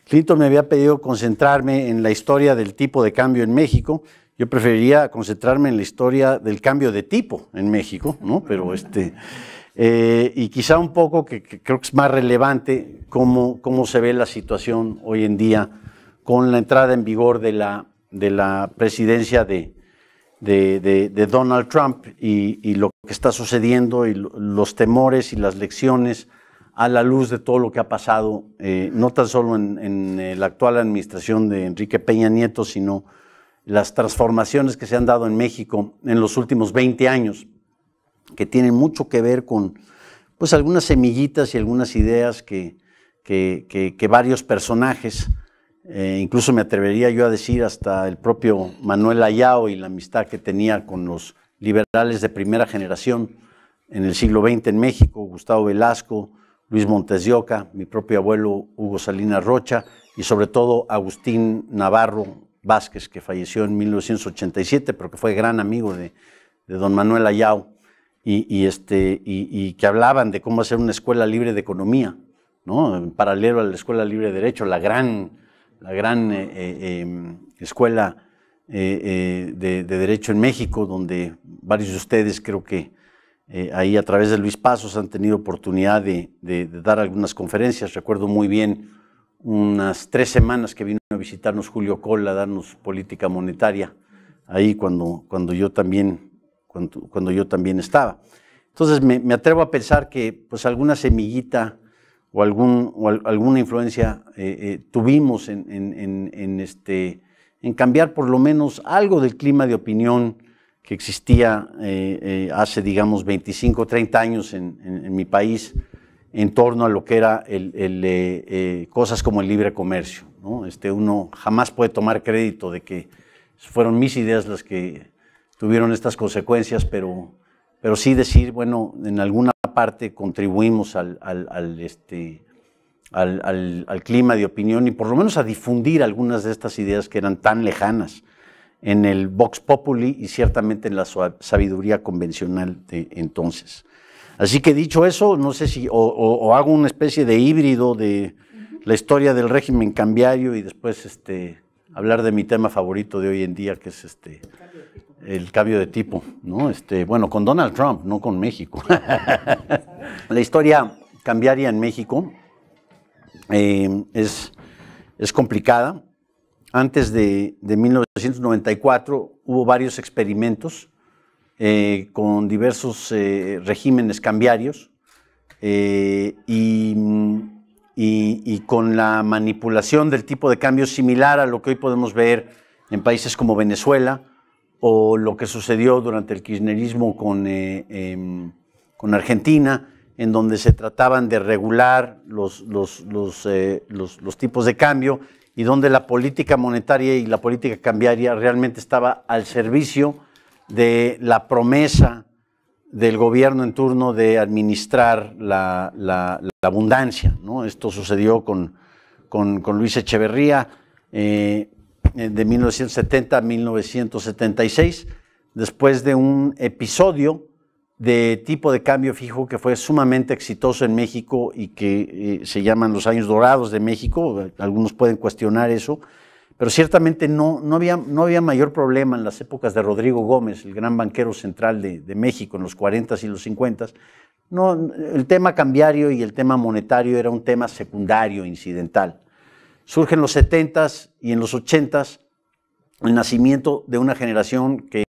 Clinton me había pedido concentrarme en la historia del tipo de cambio en México. Yo preferiría concentrarme en la historia del cambio de tipo en México, ¿no? Pero y quizá un poco, que creo que es más relevante, cómo se ve la situación hoy en día con la entrada en vigor de la presidencia de Donald Trump y lo que está sucediendo y los temores y las lecciones a la luz de todo lo que ha pasado, no tan solo en la actual administración de Enrique Peña Nieto, sino las transformaciones que se han dado en México en los últimos 20 años, que tienen mucho que ver con pues, algunas semillitas y algunas ideas que varios personajes, incluso me atrevería yo a decir hasta el propio Manuel Ayao y la amistad que tenía con los liberales de primera generación en el siglo XX en México, Gustavo Velasco, Luis Montes de Oca, mi propio abuelo Hugo Salinas Rocha y sobre todo Agustín Navarro Vázquez, que falleció en 1987, pero que fue gran amigo de don Manuel Ayao, y que hablaban de cómo hacer una escuela libre de economía, ¿no? En paralelo a la escuela libre de derecho, la gran escuela de derecho en México, donde varios de ustedes creo que ahí a través de Luis Pasos han tenido oportunidad de dar algunas conferencias. Recuerdo muy bien unas 3 semanas que vino a visitarnos Julio Kohl a darnos política monetaria, ahí cuando yo también estaba. Entonces me atrevo a pensar que pues alguna semillita o alguna influencia tuvimos en cambiar por lo menos algo del clima de opinión que existía hace, digamos, 25 o 30 años en mi país en torno a lo que era cosas como el libre comercio, ¿no? Uno jamás puede tomar crédito de que fueron mis ideas las que tuvieron estas consecuencias, pero sí decir, bueno, en alguna parte contribuimos al clima de opinión y por lo menos a difundir algunas de estas ideas que eran tan lejanas en el Vox Populi y ciertamente en la sabiduría convencional de entonces. Así que dicho eso, no sé si o hago una especie de híbrido de la historia del régimen cambiario y después hablar de mi tema favorito de hoy en día, que es el cambio de tipo, ¿no? Bueno, con Donald Trump, no con México. La historia cambiaria en México es complicada. Antes de 1994 hubo varios experimentos con diversos regímenes cambiarios y con la manipulación del tipo de cambio similar a lo que hoy podemos ver en países como Venezuela o lo que sucedió durante el kirchnerismo con Argentina, en donde se trataban de regular los tipos de cambio y donde la política monetaria y la política cambiaria realmente estaba al servicio de la promesa del gobierno en turno de administrar la abundancia, ¿no? Esto sucedió con Luis Echeverría de 1970 a 1976, después de un episodio de tipo de cambio fijo que fue sumamente exitoso en México y que se llaman los años dorados de México. Algunos pueden cuestionar eso, pero ciertamente no había mayor problema en las épocas de Rodrigo Gómez, el gran banquero central de México en los 40s y los 50s. No, el tema cambiario y el tema monetario era un tema secundario, incidental. Surge en los 70s y en los 80s el nacimiento de una generación que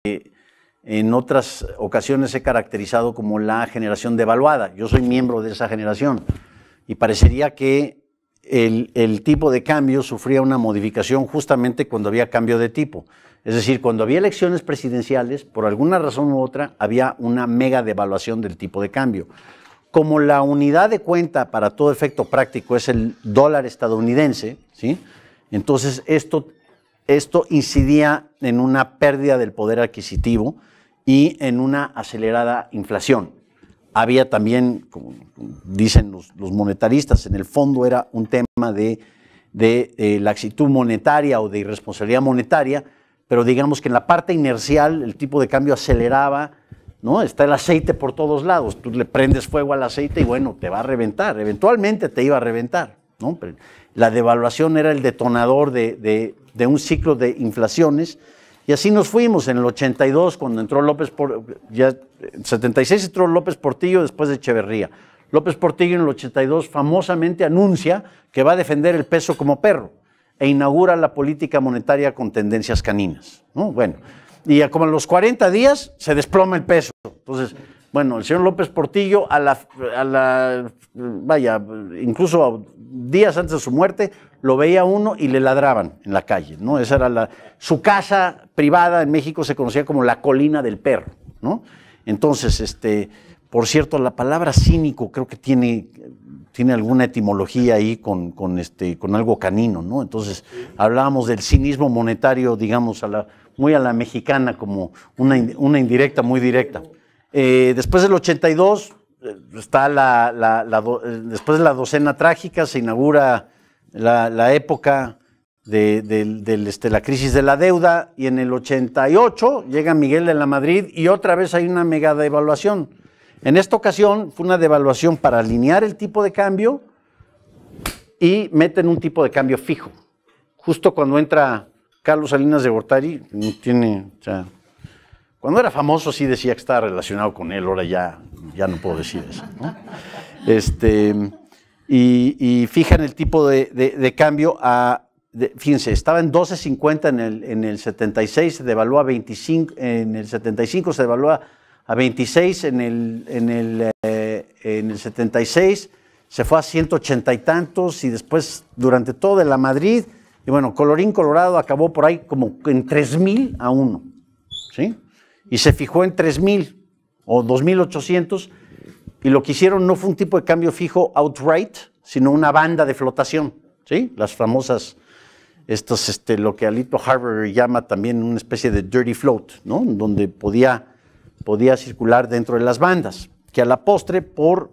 en otras ocasiones he caracterizado como la generación devaluada. Yo soy miembro de esa generación y parecería que el tipo de cambio sufría una modificación justamente cuando había cambio de tipo. Es decir, cuando había elecciones presidenciales, por alguna razón u otra, había una mega devaluación del tipo de cambio. Como la unidad de cuenta para todo efecto práctico es el dólar estadounidense, ¿sí? Entonces esto incidía en una pérdida del poder adquisitivo y en una acelerada inflación. Había también, como dicen los monetaristas, en el fondo era un tema de laxitud monetaria o de irresponsabilidad monetaria, pero digamos que en la parte inercial el tipo de cambio aceleraba ¿no? Está el aceite por todos lados, tú le prendes fuego al aceite y bueno, te va a reventar, eventualmente te iba a reventar, ¿no? Pero la devaluación era el detonador de un ciclo de inflaciones y así nos fuimos en el 82 cuando entró López Portillo, ya en 76 entró López Portillo después de Echeverría. López Portillo en el 82 famosamente anuncia que va a defender el peso como perro e inaugura la política monetaria con tendencias caninas, ¿no? Bueno, y como a los 40 días se desploma el peso. Entonces, bueno, el señor López Portillo, vaya, incluso días antes de su muerte, lo veía uno y le ladraban en la calle, ¿no? Esa era su casa privada en México se conocía como la colina del perro, ¿no? Entonces, por cierto, la palabra cínico creo que tiene alguna etimología ahí con algo canino, ¿no? Entonces, hablábamos del cinismo monetario, digamos, muy a la mexicana, como una indirecta muy directa. Después del 82, está después de la docena trágica, se inaugura la época de la crisis de la deuda, y en el 88 llega Miguel de la Madrid y otra vez hay una mega devaluación. En esta ocasión fue una devaluación para alinear el tipo de cambio y meten un tipo de cambio fijo. Justo cuando entra Carlos Salinas de Gortari, cuando era famoso sí decía que estaba relacionado con él, ahora ya no puedo decir eso, ¿no? Y fijan el tipo de cambio fíjense, estaba en 12.50 en el 76, se devalúa a 25, en el 75 se devalúa a 26, en el 76 se fue a 180 y tantos, y después durante todo de la Madrid, y bueno, colorín colorado, acabó por ahí como en 3,000 a 1, ¿sí? Y se fijó en 3,000 o 2,800, y lo que hicieron no fue un tipo de cambio fijo outright, sino una banda de flotación, ¿sí? Las famosas, lo que Alito Harvard llama también una especie de dirty float, ¿no? Donde podía circular dentro de las bandas, que a la postre, por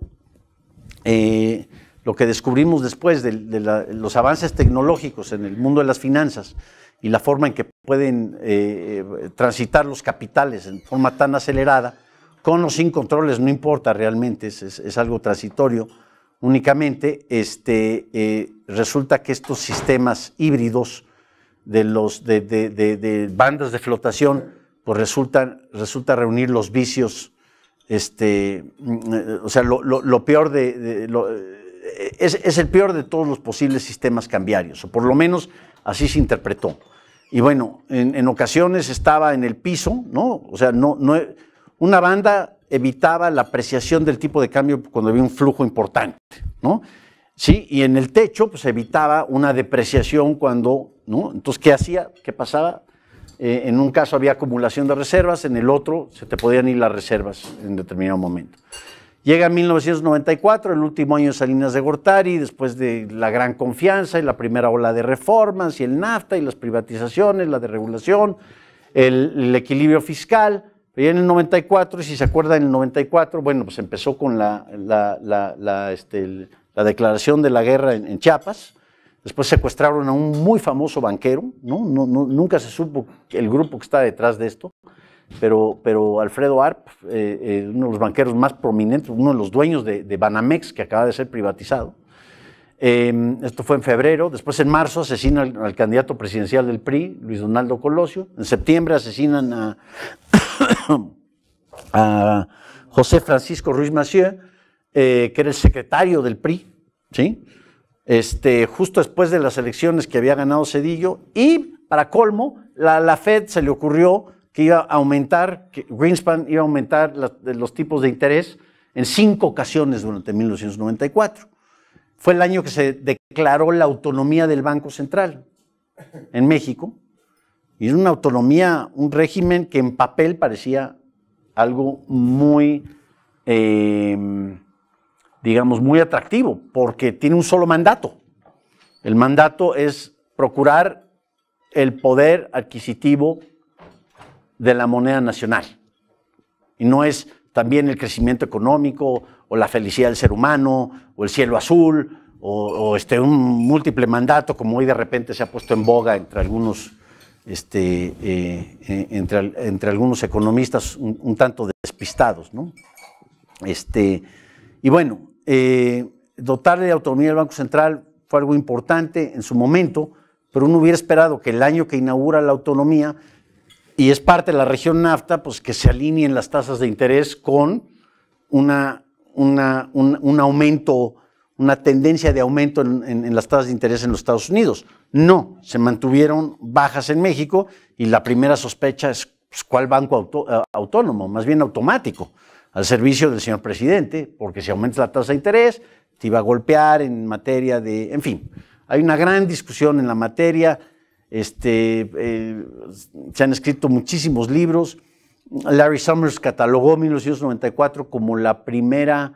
lo que descubrimos después de los avances tecnológicos en el mundo de las finanzas y la forma en que pueden transitar los capitales en forma tan acelerada, con o sin controles, no importa realmente, es algo transitorio únicamente, resulta que estos sistemas híbridos de bandas de flotación, pues resulta reunir los vicios, o sea, lo peor es el peor de todos los posibles sistemas cambiarios, o por lo menos así se interpretó. Y bueno, en ocasiones estaba en el piso, ¿no? O sea, una banda evitaba la apreciación del tipo de cambio cuando había un flujo importante, ¿no? Sí, y en el techo, pues evitaba una depreciación cuando, ¿no? Entonces, ¿qué hacía? ¿Qué pasaba? En un caso había acumulación de reservas, en el otro se te podían ir las reservas en determinado momento. Llega 1994, el último año de Salinas de Gortari, después de la gran confianza y la primera ola de reformas y el NAFTA y las privatizaciones, la deregulación, el equilibrio fiscal. Pero ya en el 94, si se acuerdan, en el 94, bueno, pues empezó con la declaración de la guerra en Chiapas. Después secuestraron a un muy famoso banquero, ¿no? Nunca se supo el grupo que está detrás de esto, pero Alfredo Arp, uno de los banqueros más prominentes, uno de los dueños de Banamex, que acaba de ser privatizado. Esto fue en febrero. Después, en marzo, asesinan al candidato presidencial del PRI, Luis Donaldo Colosio. En septiembre asesinan a José Francisco Ruiz Massieu, que era el secretario del PRI, ¿sí? Justo después de las elecciones que había ganado Zedillo, y para colmo, la Fed se le ocurrió que iba a aumentar, que Greenspan iba a aumentar los tipos de interés en 5 ocasiones durante 1994. Fue el año que se declaró la autonomía del Banco Central en México, y es una autonomía, un régimen que en papel parecía algo muy, digamos, muy atractivo, porque tiene un solo mandato. El mandato es procurar el poder adquisitivo de la moneda nacional, y no es también el crecimiento económico o la felicidad del ser humano o el cielo azul o un múltiple mandato, como hoy de repente se ha puesto en boga entre algunos entre algunos economistas un tanto despistados, ¿no? Y bueno, dotarle de autonomía al Banco Central fue algo importante en su momento, pero uno hubiera esperado que el año que inaugura la autonomía, y es parte de la región NAFTA, pues que se alineen las tasas de interés con un aumento, una tendencia de aumento en las tasas de interés en los Estados Unidos. No, se mantuvieron bajas en México y la primera sospecha es pues, ¿cuál banco autónomo? Más bien automático, al servicio del señor presidente, porque si aumenta la tasa de interés, te iba a golpear en materia de, en fin, hay una gran discusión en la materia, se han escrito muchísimos libros. Larry Summers catalogó en 1994 como la primera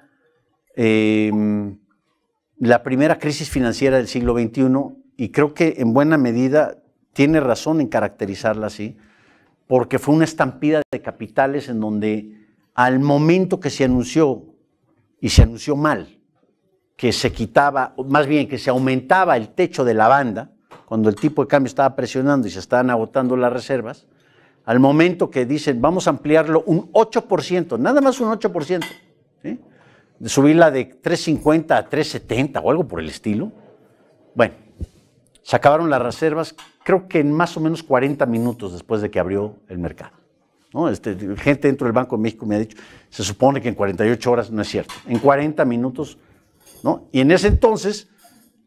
crisis financiera del siglo XXI, y creo que en buena medida tiene razón en caracterizarla así, porque fue una estampida de capitales en donde al momento que se anunció, y se anunció mal, que se quitaba, más bien que se aumentaba el techo de la banda, cuando el tipo de cambio estaba presionando y se estaban agotando las reservas, al momento que dicen vamos a ampliarlo un 8%, nada más un 8%, ¿sí? De subirla de 3.50 a 3.70 o algo por el estilo, bueno, se acabaron las reservas, creo que en más o menos 40 minutos después de que abrió el mercado, ¿no? Gente dentro del Banco de México me ha dicho, se supone que en 48 horas, no es cierto, en 40 minutos, ¿no? Y en ese entonces,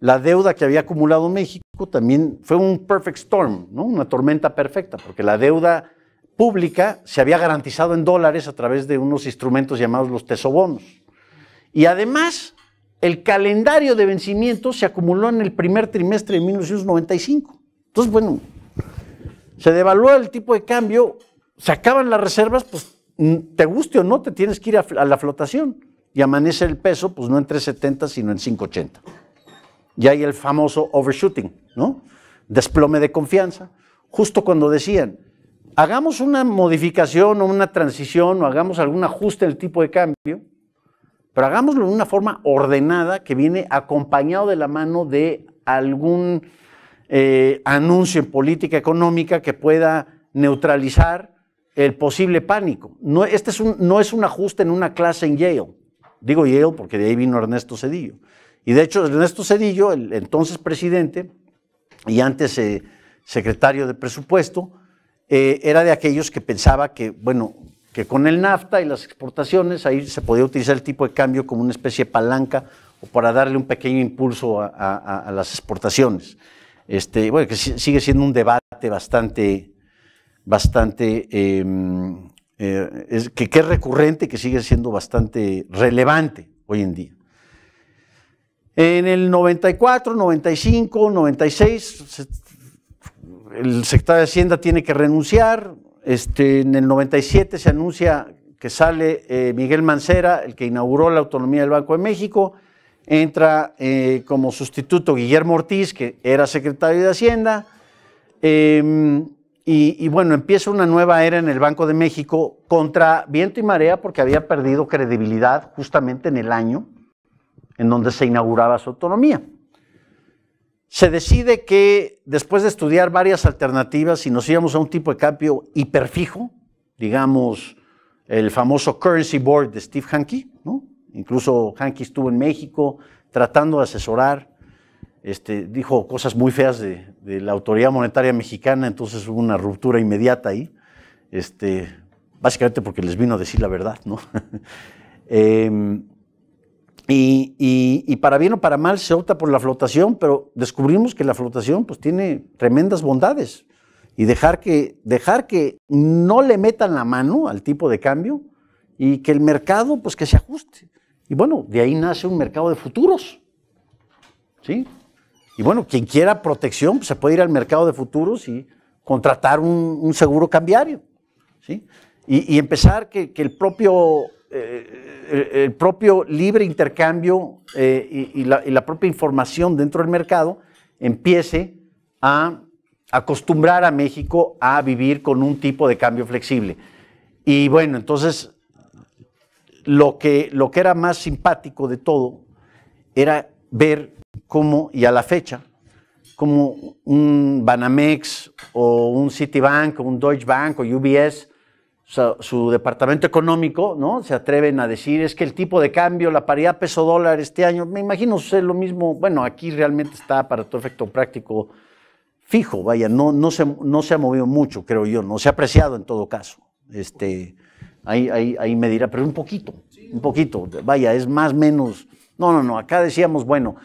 la deuda que había acumulado México también fue un perfect storm, ¿no? Una tormenta perfecta, porque la deuda pública se había garantizado en dólares a través de unos instrumentos llamados los tesobonos. Y además, el calendario de vencimientos se acumuló en el primer trimestre de 1995. Entonces, bueno, se devaluó el tipo de cambio, se acaban las reservas, pues te guste o no, te tienes que ir a la flotación. Y amanece el peso, pues no en 3.70, sino en 5.80. Y hay el famoso overshooting, ¿no? Desplome de confianza. Justo cuando decían, hagamos una modificación o una transición o hagamos algún ajuste del tipo de cambio, pero hagámoslo de una forma ordenada que viene acompañado de la mano de algún anuncio en política económica que pueda neutralizar el posible pánico. No, no es un ajuste en una clase en Yale. Digo Yale porque de ahí vino Ernesto Zedillo. Y de hecho Ernesto Zedillo, el entonces presidente y antes secretario de presupuesto, era de aquellos que pensaba que, bueno, que con el NAFTA y las exportaciones ahí se podía utilizar el tipo de cambio como una especie de palanca o para darle un pequeño impulso a las exportaciones. Bueno, que sigue siendo un debate bastante que es recurrente y que sigue siendo bastante relevante hoy en día. En el 94, 95, 96, el secretario de Hacienda tiene que renunciar. En el 97 se anuncia que sale Miguel Mancera, el que inauguró la autonomía del Banco de México. Entra como sustituto Guillermo Ortiz, que era secretario de Hacienda. Y bueno, empieza una nueva era en el Banco de México contra viento y marea porque había perdido credibilidad justamente en el año en donde se inauguraba su autonomía. Se decide que después de estudiar varias alternativas, si nos íbamos a un tipo de cambio hiperfijo, digamos el famoso Currency Board de Steve Hanke, ¿no? Incluso Hanke estuvo en México tratando de asesorar, dijo cosas muy feas de la autoridad monetaria mexicana, entonces hubo una ruptura inmediata ahí, básicamente porque les vino a decir la verdad, ¿no? Y para bien o para mal se opta por la flotación, pero descubrimos que la flotación pues tiene tremendas bondades y dejar que no le metan la mano al tipo de cambio y que el mercado pues que se ajuste. Y bueno, de ahí nace un mercado de futuros, ¿sí? Y bueno, quien quiera protección pues se puede ir al mercado de futuros y contratar un seguro cambiario, ¿sí? Y empezar que el propio libre intercambio y la propia información dentro del mercado empiece a acostumbrar a México a vivir con un tipo de cambio flexible. Y bueno, entonces lo que era más simpático de todo era ver cómo, y a la fecha, como un Banamex o un Citibank o un Deutsche Bank o UBS, su departamento económico, ¿no? Se atreven a decir, es que el tipo de cambio, la paridad peso-dólar este año, me imagino ser lo mismo, bueno, aquí realmente está para todo efecto práctico fijo, vaya, no se ha movido mucho, creo yo, no se ha apreciado en todo caso. Ahí me dirá, pero un poquito, vaya, es más, menos, no, acá decíamos, bueno,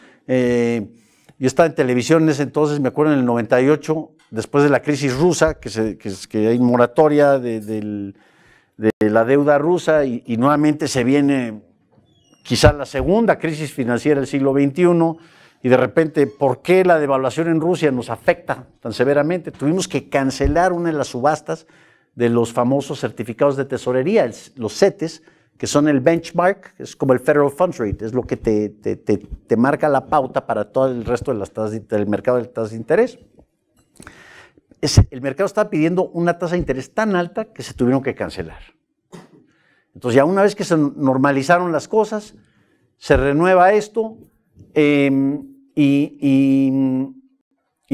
yo estaba en televisión en ese entonces, me acuerdo en el 98, después de la crisis rusa, que hay moratoria de la deuda rusa y nuevamente se viene quizás la segunda crisis financiera del siglo XXI y de repente, ¿por qué la devaluación en Rusia nos afecta tan severamente? Tuvimos que cancelar una de las subastas de los famosos certificados de tesorería, los CETES, que son el benchmark, es como el Federal Funds Rate, es lo que te marca la pauta para todo el resto de las tasas del mercado de tasas de interés. El mercado estaba pidiendo una tasa de interés tan alta que se tuvieron que cancelar. Entonces ya una vez que se normalizaron las cosas, se renueva esto y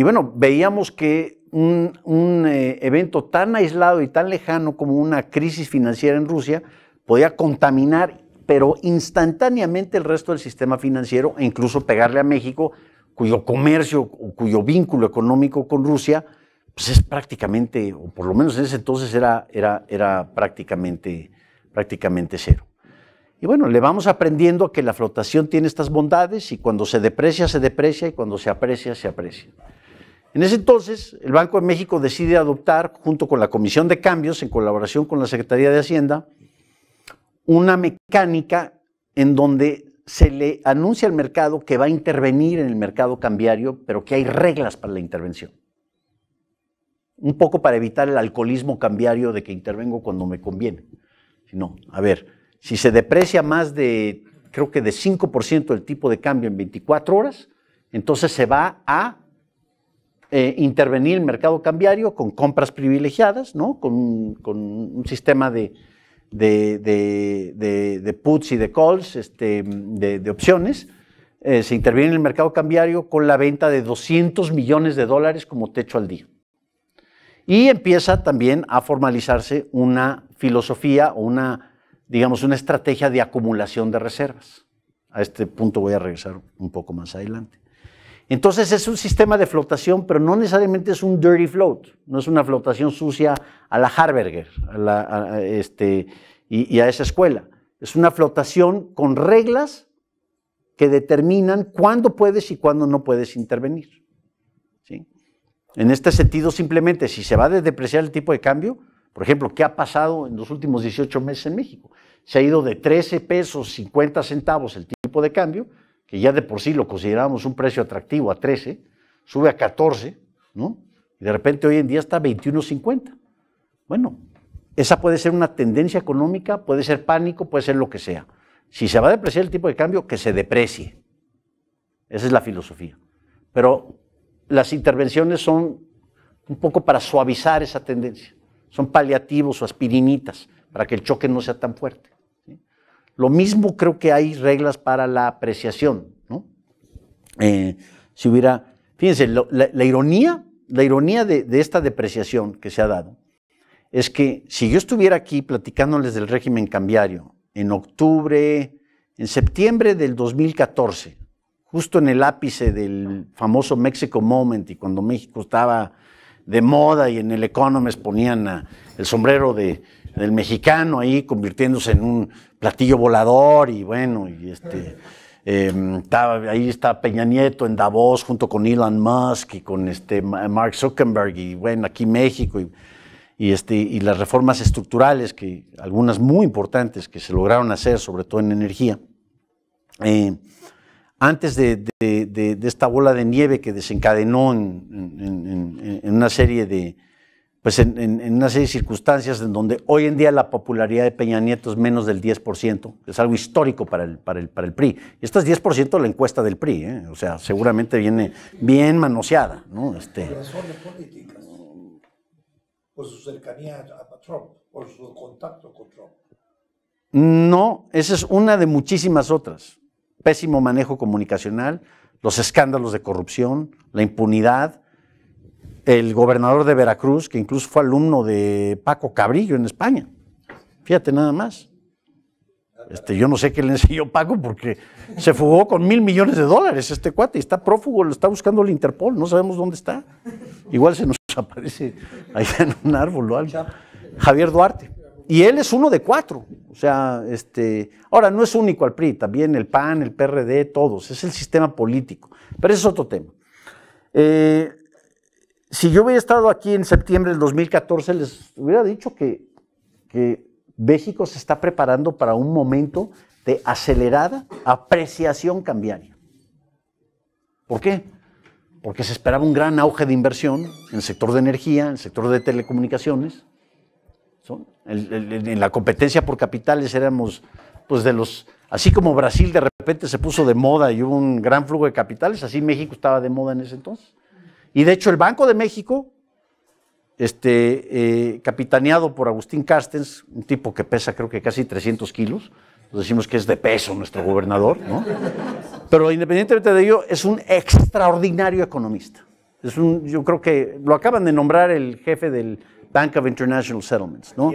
bueno, veíamos que un evento tan aislado y tan lejano como una crisis financiera en Rusia podía contaminar, pero instantáneamente el resto del sistema financiero e incluso pegarle a México, cuyo comercio o cuyo vínculo económico con Rusia pues es prácticamente, o por lo menos en ese entonces era prácticamente cero. Y bueno, le vamos aprendiendo que la flotación tiene estas bondades y cuando se deprecia y cuando se aprecia, se aprecia. En ese entonces, el Banco de México decide adoptar, junto con la Comisión de Cambios, en colaboración con la Secretaría de Hacienda, una mecánica en donde se le anuncia al mercado que va a intervenir en el mercado cambiario, pero que hay reglas para la intervención. Un poco para evitar el alcoholismo cambiario de que intervengo cuando me conviene. No, a ver, si se deprecia más de, creo que de 5% el tipo de cambio en 24 horas, entonces se va a intervenir el mercado cambiario con compras privilegiadas, ¿no? Con un sistema de puts y de calls, de opciones. Se interviene en el mercado cambiario con la venta de $200 millones como techo al día. Y empieza también a formalizarse una filosofía o digamos, una estrategia de acumulación de reservas. A este punto voy a regresar un poco más adelante. Entonces es un sistema de flotación, pero no necesariamente es un dirty float, no es una flotación sucia a la Harberger y a esa escuela. Es una flotación con reglas que determinan cuándo puedes y cuándo no puedes intervenir. ¿Sí? En este sentido, simplemente, si se va a depreciar el tipo de cambio, por ejemplo, ¿qué ha pasado en los últimos 18 meses en México? Se ha ido de 13 pesos 50 centavos el tipo de cambio, que ya de por sí lo considerábamos un precio atractivo a 13, sube a 14, ¿no? Y de repente hoy en día está a 21.50. Bueno, esa puede ser una tendencia económica, puede ser pánico, puede ser lo que sea. Si se va a depreciar el tipo de cambio, que se deprecie. Esa es la filosofía. Pero las intervenciones son un poco para suavizar esa tendencia. Son paliativos o aspirinitas para que el choque no sea tan fuerte. ¿Sí? Lo mismo creo que hay reglas para la apreciación, ¿no? Si hubiera, fíjense, la ironía de esta depreciación que se ha dado es que si yo estuviera aquí platicándoles del régimen cambiario en septiembre del 2014, justo en el ápice del famoso Mexico Moment y cuando México estaba de moda y en el Economist ponían el sombrero del mexicano ahí convirtiéndose en un platillo volador y bueno, ahí está Peña Nieto en Davos junto con Elon Musk y con Mark Zuckerberg y bueno, aquí México y las reformas estructurales, que algunas muy importantes que se lograron hacer, sobre todo en energía. Antes de esta bola de nieve que desencadenó en una serie de circunstancias en donde hoy en día la popularidad de Peña Nieto es menos del 10%, es algo histórico para el PRI. Y esto es 10% la encuesta del PRI, o sea, seguramente viene bien manoseada, ¿no? Razones políticas, por su cercanía a Trump, por su contacto con Trump. No, esa es una de muchísimas otras. Pésimo manejo comunicacional, los escándalos de corrupción, la impunidad. El gobernador de Veracruz, que incluso fue alumno de Paco Cabrillo en España. Fíjate nada más. Yo no sé qué le enseñó Paco porque se fugó con $1,000 millones este cuate y está prófugo, lo está buscando el Interpol, no sabemos dónde está. Igual se nos aparece ahí en un árbol o algo. Javier Duarte. Y él es uno de 4. O sea, ahora no es único al PRI, también el PAN, el PRD, todos. Es el sistema político. Pero ese es otro tema. Si yo hubiera estado aquí en septiembre del 2014, les hubiera dicho que México se está preparando para un momento de acelerada apreciación cambiaria. ¿Por qué? Porque se esperaba un gran auge de inversión en el sector de energía, en el sector de telecomunicaciones. En la competencia por capitales éramos, pues, de los... Así como Brasil de repente se puso de moda y hubo un gran flujo de capitales, así México estaba de moda en ese entonces. Y de hecho el Banco de México, capitaneado por Agustín Carstens, un tipo que pesa creo que casi 300 kilos, decimos que es de peso nuestro gobernador, ¿no? Pero independientemente de ello, es un extraordinario economista. Yo creo que lo acaban de nombrar el jefe del Bank of International Settlements, ¿no?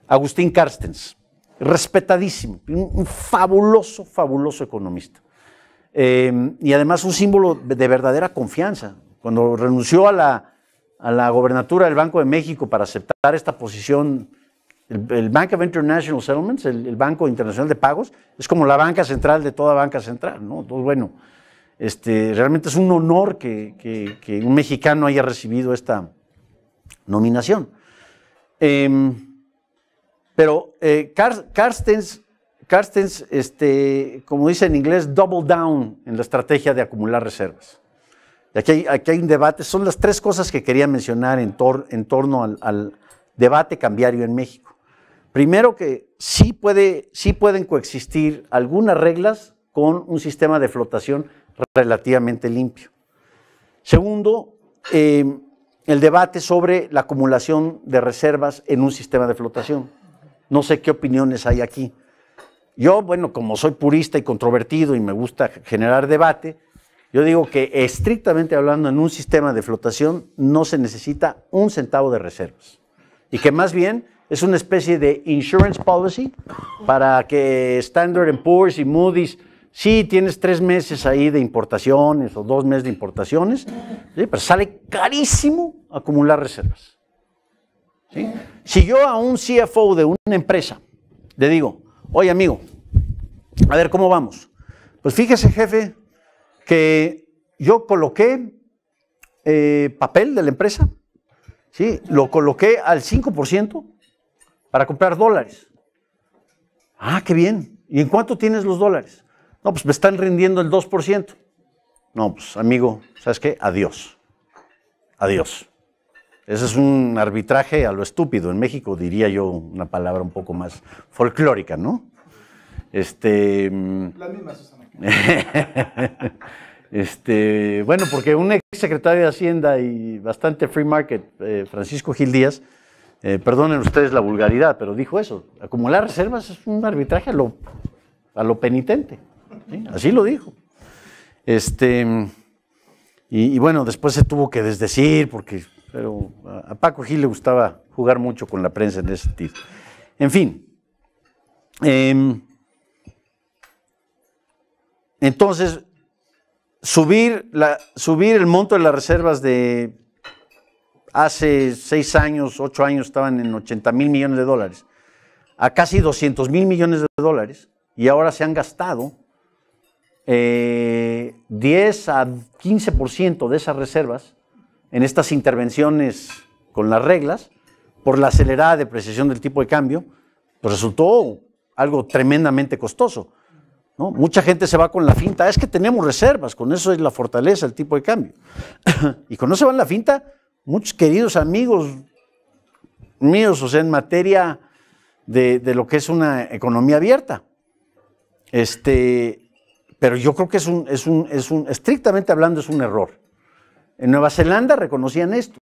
Agustín Carstens, respetadísimo, un fabuloso, fabuloso economista. Y además un símbolo de verdadera confianza. Cuando renunció a la gobernatura del Banco de México para aceptar esta posición, el Bank of International Settlements, el Banco Internacional de Pagos, es como la banca central de toda banca central, ¿no? Entonces, bueno, realmente es un honor que un mexicano haya recibido esta nominación. Pero Carstens, como dice en inglés, double down en la estrategia de acumular reservas. Y aquí hay un debate, son las 3 cosas que quería mencionar en torno al debate cambiario en México. Primero, que sí pueden coexistir algunas reglas con un sistema de flotación relativamente limpio. Segundo, el debate sobre la acumulación de reservas en un sistema de flotación. No sé qué opiniones hay aquí. Yo, bueno, como soy purista y controvertido y me gusta generar debate, yo digo que estrictamente hablando en un sistema de flotación no se necesita un centavo de reservas y que más bien es una especie de insurance policy para que Standard & Poor's y Moody's, sí tienes 3 meses ahí de importaciones o 2 meses de importaciones, ¿sí? Pero sale carísimo acumular reservas. ¿Sí? Si yo a un CFO de una empresa le digo, oye amigo, a ver cómo vamos, pues fíjese jefe, que yo coloqué papel de la empresa, ¿sí? Lo coloqué al 5% para comprar dólares. Ah, qué bien. ¿Y en cuánto tienes los dólares? No, pues me están rindiendo el 2%. No, pues amigo, ¿sabes qué? Adiós. Adiós. Ese es un arbitraje a lo estúpido. En México diría yo una palabra un poco más folclórica, ¿no? Las mismas usan aquí. Bueno, porque un ex secretario de Hacienda y bastante free market, Francisco Gil Díaz, perdonen ustedes la vulgaridad, pero dijo eso: acumular reservas es un arbitraje a lo penitente, ¿sí? Así lo dijo. Y bueno, después se tuvo que desdecir, pero a Paco Gil le gustaba jugar mucho con la prensa en ese sentido. En fin. Entonces, subir el monto de las reservas de hace 6 años, 8 años estaban en $80,000 millones, a casi $200,000 millones, y ahora se han gastado 10 a 15% de esas reservas en estas intervenciones con las reglas, por la acelerada depreciación del tipo de cambio, pues resultó algo tremendamente costoso, ¿no? Mucha gente se va con la finta, es que tenemos reservas, con eso es la fortaleza del tipo de cambio. Y con eso se va en la finta muchos queridos amigos míos, o sea, en materia de lo que es una economía abierta. Pero yo creo que estrictamente hablando, es un error. En Nueva Zelanda reconocían esto,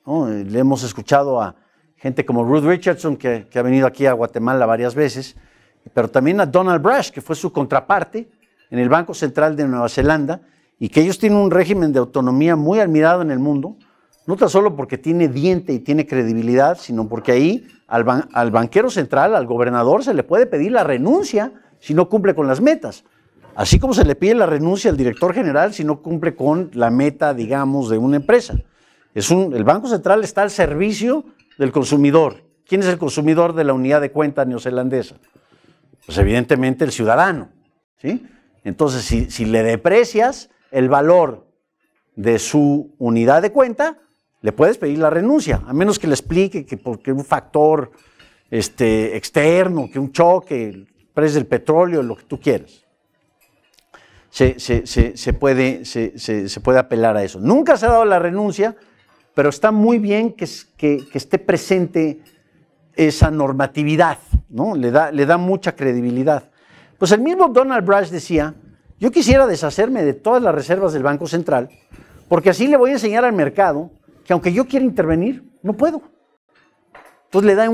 ¿no? Le hemos escuchado a gente como Ruth Richardson, que ha venido aquí a Guatemala varias veces, pero también a Donald Brash, que fue su contraparte en el Banco Central de Nueva Zelanda, y que ellos tienen un régimen de autonomía muy admirado en el mundo, no tan solo porque tiene diente y tiene credibilidad, sino porque ahí al banquero central, al gobernador, se le puede pedir la renuncia si no cumple con las metas. Así como se le pide la renuncia al director general si no cumple con la meta, digamos, de una empresa. El Banco Central está al servicio del consumidor. ¿Quién es el consumidor de la unidad de cuenta neozelandesa? Pues evidentemente el ciudadano, ¿sí? Entonces, si le deprecias el valor de su unidad de cuenta, le puedes pedir la renuncia, a menos que le explique que porque un factor externo, que un choque, el precio del petróleo, lo que tú quieras. Se puede apelar a eso. Nunca se ha dado la renuncia, pero está muy bien que esté presente esa normatividad, ¿no? Le da mucha credibilidad. Pues el mismo Donald Brash decía, yo quisiera deshacerme de todas las reservas del Banco Central, porque así le voy a enseñar al mercado que aunque yo quiera intervenir, no puedo. Entonces le da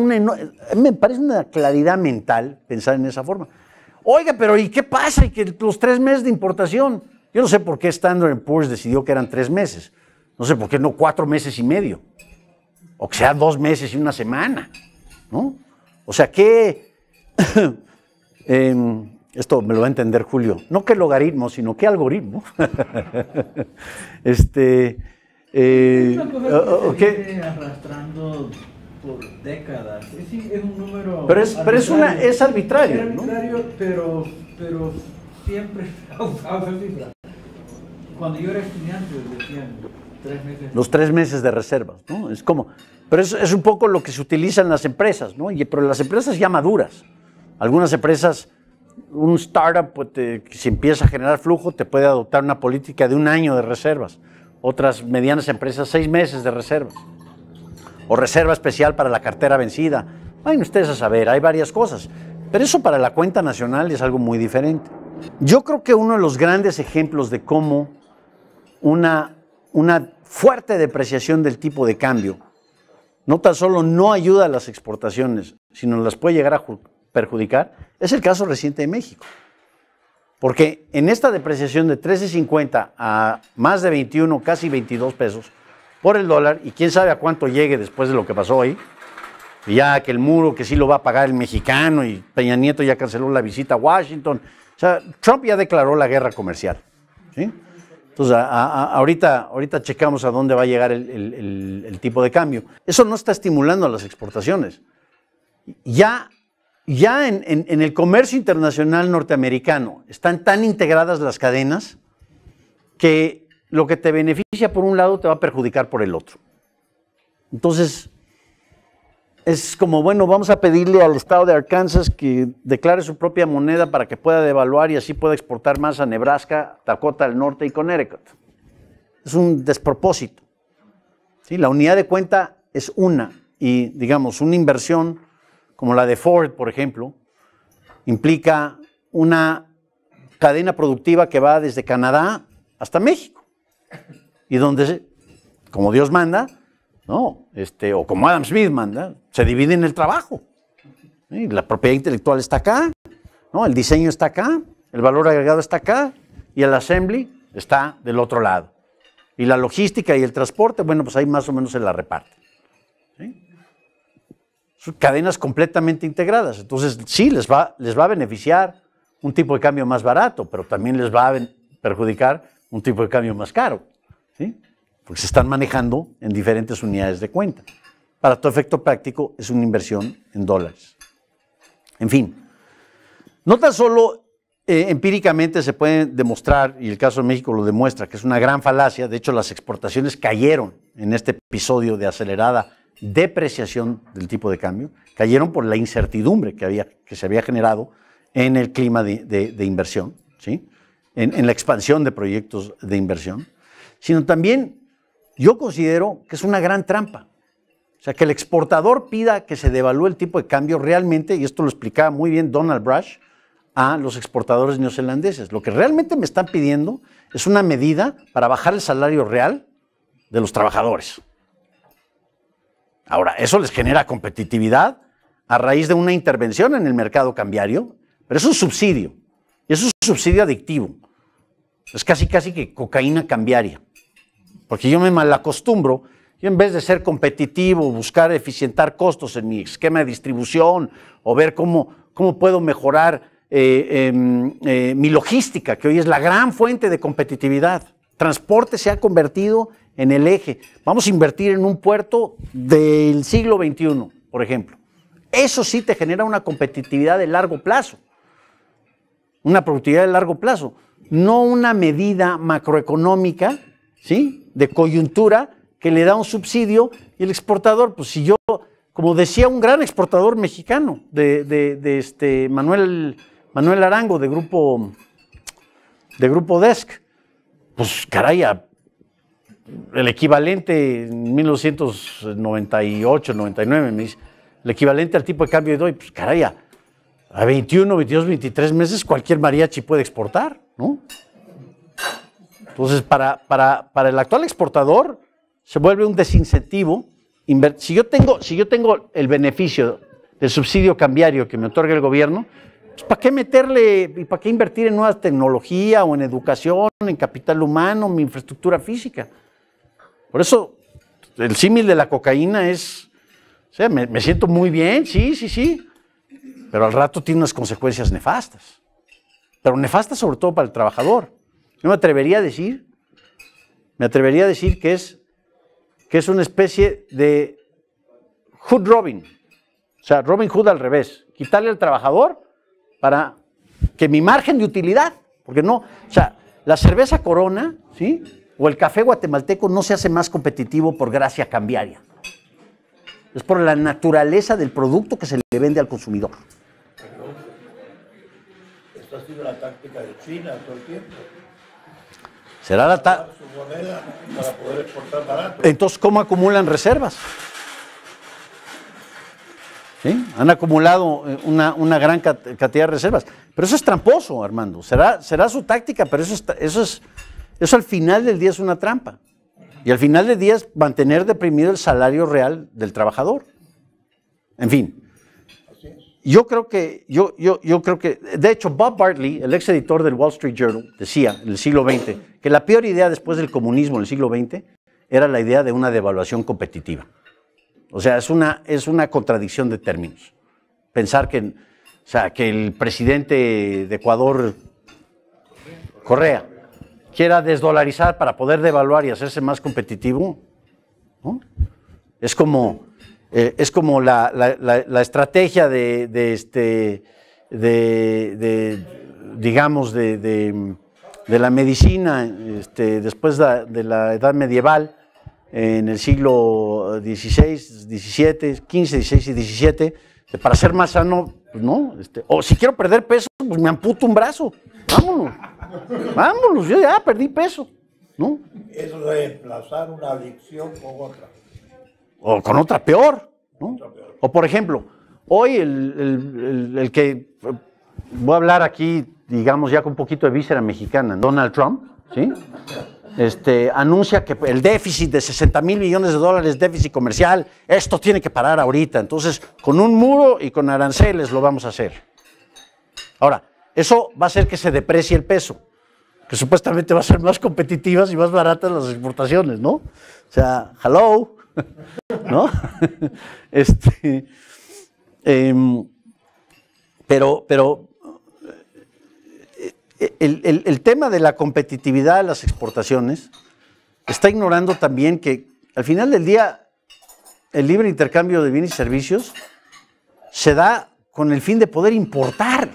me parece una claridad mental pensar en esa forma. Oiga, pero ¿y qué pasa? Y que los 3 meses de importación, yo no sé por qué Standard & Poor's decidió que eran 3 meses, no sé por qué no 4 meses y medio, o que sea 2 meses y una semana, ¿no? O sea, ¿qué? Esto me lo va a entender Julio. No qué logaritmo, sino qué algoritmo. ¿Qué? Arrastrando por décadas. Es un número. Pero es arbitrario, ¿no? Pero siempre ha usado esa cifra. Cuando yo era estudiante decían 3 meses. Los 3 meses de reservas, ¿no? Es como. Pero es un poco lo que se utiliza en las empresas, ¿no? Pero las empresas ya maduras. Algunas empresas, un startup, pues si empieza a generar flujo, te puede adoptar una política de 1 año de reservas. Otras medianas empresas, 6 meses de reservas. O reserva especial para la cartera vencida. Vayan ustedes a saber, hay varias cosas. Pero eso para la cuenta nacional es algo muy diferente. Yo creo que uno de los grandes ejemplos de cómo una fuerte depreciación del tipo de cambio no tan solo no ayuda a las exportaciones, sino las puede llegar a perjudicar, es el caso reciente de México. Porque en esta depreciación de 13.50 a más de 21, casi 22 pesos por el dólar, y quién sabe a cuánto llegue después de lo que pasó hoy, y ya que el muro, que sí lo va a pagar el mexicano, y Peña Nieto ya canceló la visita a Washington, o sea, Trump ya declaró la guerra comercial, ¿sí? Entonces, ahorita checamos a dónde va a llegar el tipo de cambio. Eso no está estimulando a las exportaciones. Ya en el comercio internacional norteamericano están tan integradas las cadenas que lo que te beneficia por un lado te va a perjudicar por el otro. Entonces, es como, bueno, vamos a pedirle al estado de Arkansas que declare su propia moneda para que pueda devaluar y así pueda exportar más a Nebraska, Dakota del Norte y Connecticut. Es un despropósito, ¿sí? La unidad de cuenta es una y, digamos, una inversión como la de Ford, por ejemplo, implica una cadena productiva que va desde Canadá hasta México y donde, como Dios manda, ¿no? O como Adam Smith manda, se divide en el trabajo. ¿Sí? La propiedad intelectual está acá, ¿no? El diseño está acá, el valor agregado está acá y el assembly está del otro lado. Y la logística y el transporte, bueno, pues ahí más o menos se la reparte. ¿Sí? Son cadenas completamente integradas. Entonces, sí, les va a beneficiar un tipo de cambio más barato, pero también les va a perjudicar un tipo de cambio más caro. ¿Sí? Porque se están manejando en diferentes unidades de cuenta. Para todo efecto práctico, es una inversión en dólares. En fin, no tan solo empíricamente se puede demostrar, y el caso de México lo demuestra, que es una gran falacia. De hecho, las exportaciones cayeron en este episodio de acelerada depreciación del tipo de cambio, cayeron por la incertidumbre que se había generado en el clima de inversión, ¿sí? En la expansión de proyectos de inversión, sino también yo considero que es una gran trampa. O sea, que el exportador pida que se devalúe el tipo de cambio realmente, y esto lo explicaba muy bien Donald Brash a los exportadores neozelandeses. Lo que realmente me están pidiendo es una medida para bajar el salario real de los trabajadores. Ahora, eso les genera competitividad a raíz de una intervención en el mercado cambiario, pero es un subsidio, y es un subsidio adictivo. Es casi que cocaína cambiaria. Porque yo me malacostumbro, yo en vez de ser competitivo, buscar eficientar costos en mi esquema de distribución o ver cómo puedo mejorar mi logística, que hoy es la gran fuente de competitividad. Transporte se ha convertido en el eje. Vamos a invertir en un puerto del siglo XXI, por ejemplo. Eso sí te genera una competitividad de largo plazo, una productividad de largo plazo, no una medida macroeconómica, ¿sí?, de coyuntura que le da un subsidio y el exportador, pues si yo, como decía un gran exportador mexicano, Manuel Arango, de Grupo Desk, pues caray, el equivalente en 1998, 99, me dice, el equivalente al tipo de cambio de hoy, pues caray, a 21, 22, 23 meses cualquier mariachi puede exportar, ¿no? Entonces, para el actual exportador se vuelve un desincentivo. Si yo tengo el beneficio del subsidio cambiario que me otorga el gobierno, pues ¿para qué meterle y para qué invertir en nueva tecnología o en educación, en capital humano, en infraestructura física? Por eso, el símil de la cocaína es, o sea, me siento muy bien, sí, pero al rato tiene unas consecuencias nefastas. Pero nefastas sobre todo para el trabajador. Yo me atrevería a decir que es una especie de Hood Robin, o sea, Robin Hood al revés, quitarle al trabajador para que mi margen de utilidad, porque no, o sea, la cerveza Corona, ¿sí?, o el café guatemalteco no se hace más competitivo por gracia cambiaria. Es por la naturaleza del producto que se le vende al consumidor. Esta ha sido la táctica de China todo el tiempo. Será la Su moneda para poder exportar barato. Entonces, ¿cómo acumulan reservas? ¿Sí? Han acumulado una gran cantidad de reservas. Pero eso es tramposo, Armando. Será su táctica, pero eso al final del día es una trampa. Y al final del día es mantener deprimido el salario real del trabajador. En fin. Yo creo que, de hecho, Bob Bartley, el ex editor del Wall Street Journal, decía en el siglo XX que la peor idea después del comunismo en el siglo XX era la idea de una devaluación competitiva. O sea, es una contradicción de términos. Pensar que el presidente de Ecuador, Correa, quiera desdolarizar para poder devaluar y hacerse más competitivo, ¿no? Es como la estrategia de la medicina después de la edad medieval, en el siglo XVI, XVII, XV, XVI y XVII, para ser más sano, pues no, o si quiero perder peso, pues me amputo un brazo, vámonos, yo ya perdí peso, ¿no? Es reemplazar una adicción con otra. O con otra peor, ¿no? O por ejemplo, hoy el que, voy a hablar aquí, digamos ya con un poquito de víscera mexicana, Donald Trump, ¿sí?, anuncia que el déficit de 60,000 millones de dólares, déficit comercial, esto tiene que parar ahorita. Entonces, con un muro y con aranceles lo vamos a hacer. Ahora, eso va a hacer que se deprecie el peso, que supuestamente va a ser más competitivas y más baratas las exportaciones, ¿no? O sea, hello, ¿no? Pero el tema de la competitividad de las exportaciones está ignorando también que al final del día el libre intercambio de bienes y servicios se da con el fin de poder importar,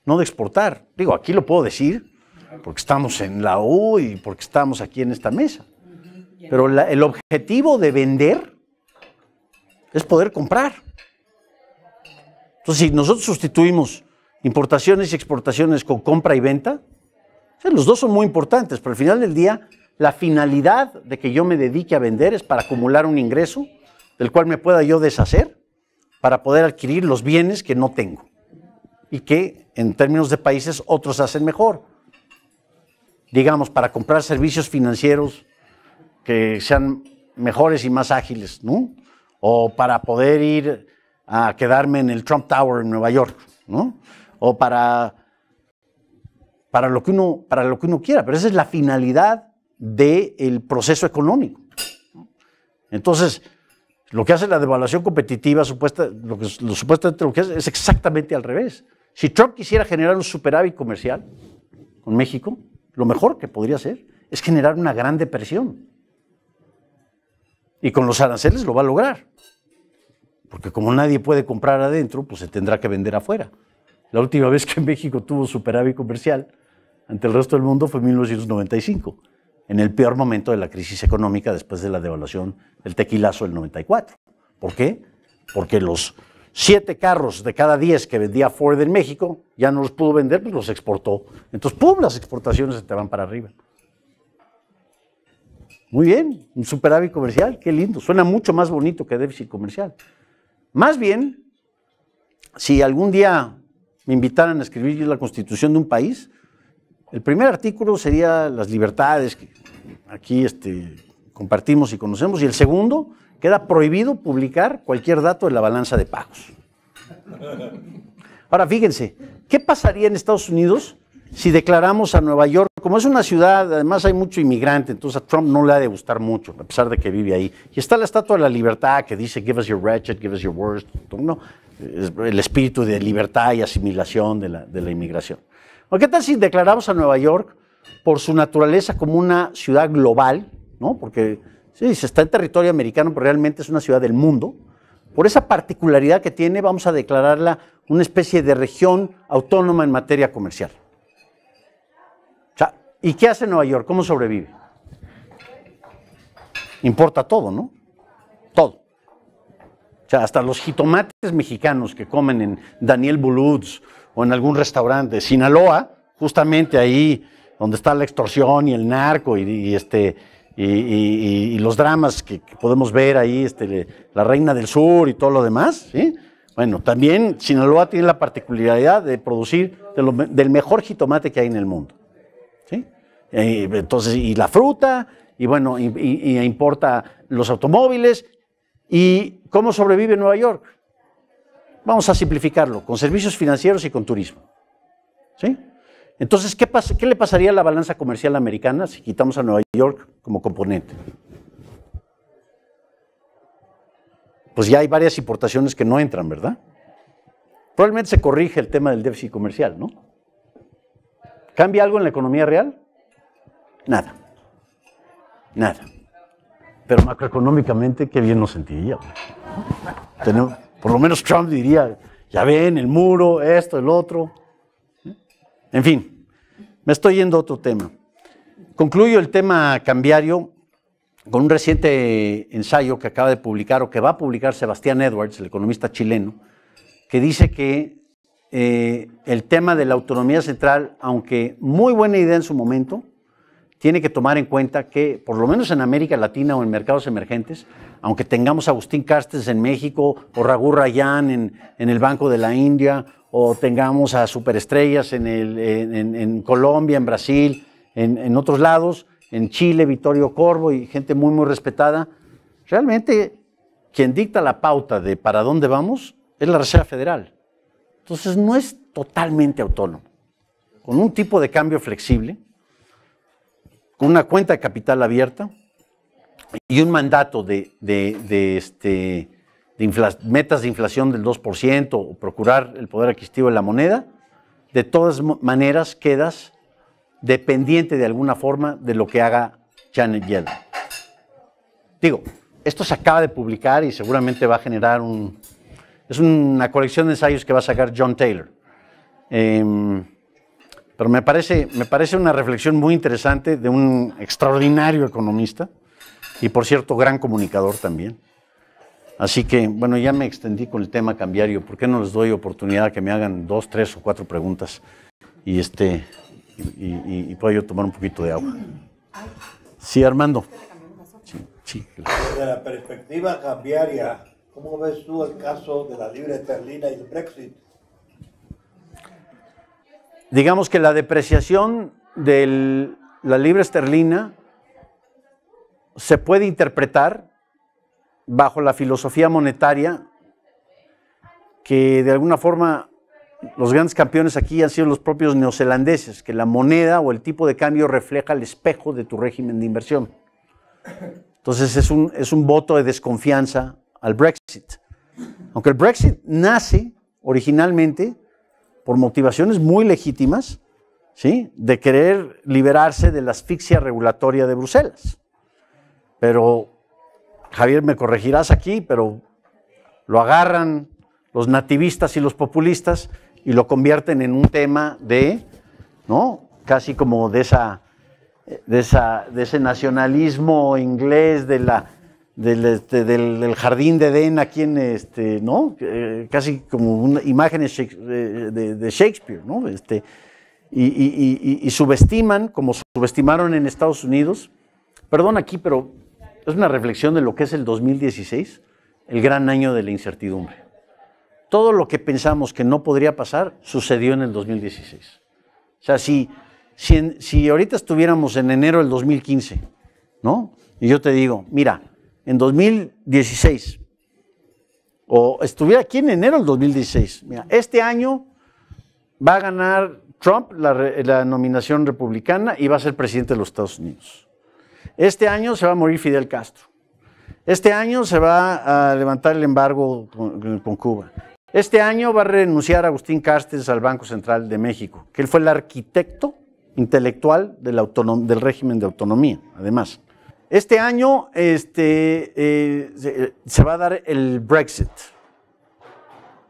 no de exportar. Digo, aquí lo puedo decir porque estamos en la U y porque estamos aquí en esta mesa. Pero el objetivo de vender es poder comprar. Entonces, si nosotros sustituimos importaciones y exportaciones con compra y venta, los dos son muy importantes, pero al final del día, la finalidad de que yo me dedique a vender es para acumular un ingreso del cual me pueda yo deshacer para poder adquirir los bienes que no tengo y que, en términos de países, otros hacen mejor. Digamos, para comprar servicios financieros que sean mejores y más ágiles, ¿no? O para poder ir a quedarme en el Trump Tower en Nueva York, ¿no? O para para lo que uno quiera, pero esa es la finalidad del proceso económico. Entonces, lo que hace la devaluación competitiva, supuestamente lo que hace es exactamente al revés. Si Trump quisiera generar un superávit comercial con México, lo mejor que podría hacer es generar una gran depresión. Y con los aranceles lo va a lograr. Porque como nadie puede comprar adentro, pues se tendrá que vender afuera. La última vez que México tuvo superávit comercial ante el resto del mundo fue en 1995, en el peor momento de la crisis económica después de la devaluación del tequilazo del 94. ¿Por qué? Porque los 7 carros de cada 10 que vendía Ford en México ya no los pudo vender, pues los exportó. Entonces, ¡pum!, las exportaciones se te van para arriba. Muy bien, un superávit comercial, qué lindo. Suena mucho más bonito que déficit comercial. Más bien, si algún día me invitaran a escribir yo la constitución de un país, el primer artículo sería las libertades que aquí compartimos y conocemos, y el segundo, queda prohibido publicar cualquier dato de la balanza de pagos. Ahora, fíjense, ¿qué pasaría en Estados Unidos si declaramos a Nueva York, como es una ciudad, además hay mucho inmigrante, entonces a Trump no le ha de gustar mucho, a pesar de que vive ahí, y está la Estatua de la Libertad que dice, give us your wretched, give us your worst, ¿no? El espíritu de libertad y asimilación de la inmigración. ¿O qué tal si declaramos a Nueva York por su naturaleza como una ciudad global, ¿no? Porque sí, se está en territorio americano, pero realmente es una ciudad del mundo. Por esa particularidad que tiene, vamos a declararla una especie de región autónoma en materia comercial. O sea, ¿y qué hace Nueva York? ¿Cómo sobrevive? Importa todo, ¿no? Todo. O sea, hasta los jitomates mexicanos que comen en Daniel Boulud's o en algún restaurante de Sinaloa, justamente ahí donde está la extorsión y el narco y los dramas que podemos ver ahí, la Reina del Sur y todo lo demás, ¿sí? Bueno, también Sinaloa tiene la particularidad de producir del mejor jitomate que hay en el mundo, ¿sí? Entonces, y la fruta, y bueno, y importa los automóviles. ¿Y cómo sobrevive Nueva York? Vamos a simplificarlo, con servicios financieros y con turismo, ¿sí? Entonces, ¿qué le pasaría a la balanza comercial americana si quitamos a Nueva York como componente? Pues ya hay varias importaciones que no entran, ¿verdad? Probablemente se corrige el tema del déficit comercial, ¿no? ¿Cambia algo en la economía real? Nada. Nada. Pero macroeconómicamente, qué bien nos sentiría. Por lo menos Trump diría, ya ven, el muro, esto, el otro. En fin, me estoy yendo a otro tema. Concluyo el tema cambiario con un reciente ensayo que acaba de publicar, o que va a publicar Sebastián Edwards, el economista chileno, que dice que el tema de la autonomía central, aunque muy buena idea en su momento, tiene que tomar en cuenta que, por lo menos en América Latina o en mercados emergentes, aunque tengamos a Agustín Carstens en México o Raghu Rajan en el Banco de la India, o tengamos a superestrellas en Colombia, en Brasil, en otros lados, en Chile, Vittorio Corvo y gente muy, muy respetada, realmente quien dicta la pauta de para dónde vamos es la Reserva Federal. Entonces no es totalmente autónomo. Con un tipo de cambio flexible, con una cuenta de capital abierta y un mandato de metas de inflación del 2% o procurar el poder adquisitivo de la moneda, de todas maneras quedas dependiente de alguna forma de lo que haga Janet Yellen. Digo, esto se acaba de publicar y seguramente va a generar es una colección de ensayos que va a sacar John Taylor. Pero me parece una reflexión muy interesante de un extraordinario economista y, por cierto, gran comunicador también. Así que, bueno, ya me extendí con el tema cambiario. ¿Por qué no les doy oportunidad que me hagan 2, 3 o 4 preguntas y pueda yo tomar un poquito de agua? Sí, Armando. Sí. Desde la perspectiva cambiaria, ¿cómo ves tú el caso de la libra esterlina y el Brexit? Digamos que la depreciación de la libra esterlina se puede interpretar bajo la filosofía monetaria que de alguna forma los grandes campeones aquí han sido los propios neozelandeses, que la moneda o el tipo de cambio refleja el espejo de tu régimen de inversión. Entonces es un voto de desconfianza al Brexit. Aunque el Brexit nace originalmente por motivaciones muy legítimas, ¿sí?, de querer liberarse de la asfixia regulatoria de Bruselas. Pero, Javier, me corregirás aquí, pero lo agarran los nativistas y los populistas y lo convierten en un tema de, ¿no?, casi como de ese nacionalismo inglés del jardín de Edén aquí en ¿no? Casi como imágenes de Shakespeare, ¿no? Y subestiman, como subestimaron en Estados Unidos, perdón aquí, pero es una reflexión de lo que es el 2016, el gran año de la incertidumbre. Todo lo que pensamos que no podría pasar, sucedió en el 2016. O sea, si ahorita estuviéramos en enero del 2015, ¿no? Y yo te digo, mira, en 2016, o estuviera aquí en enero del 2016, mira, este año va a ganar Trump la nominación republicana y va a ser presidente de los Estados Unidos. Este año se va a morir Fidel Castro. Este año se va a levantar el embargo con Cuba. Este año va a renunciar Agustín Carstens al Banco Central de México, que él fue el arquitecto intelectual del régimen de autonomía, además. Este año se va a dar el Brexit.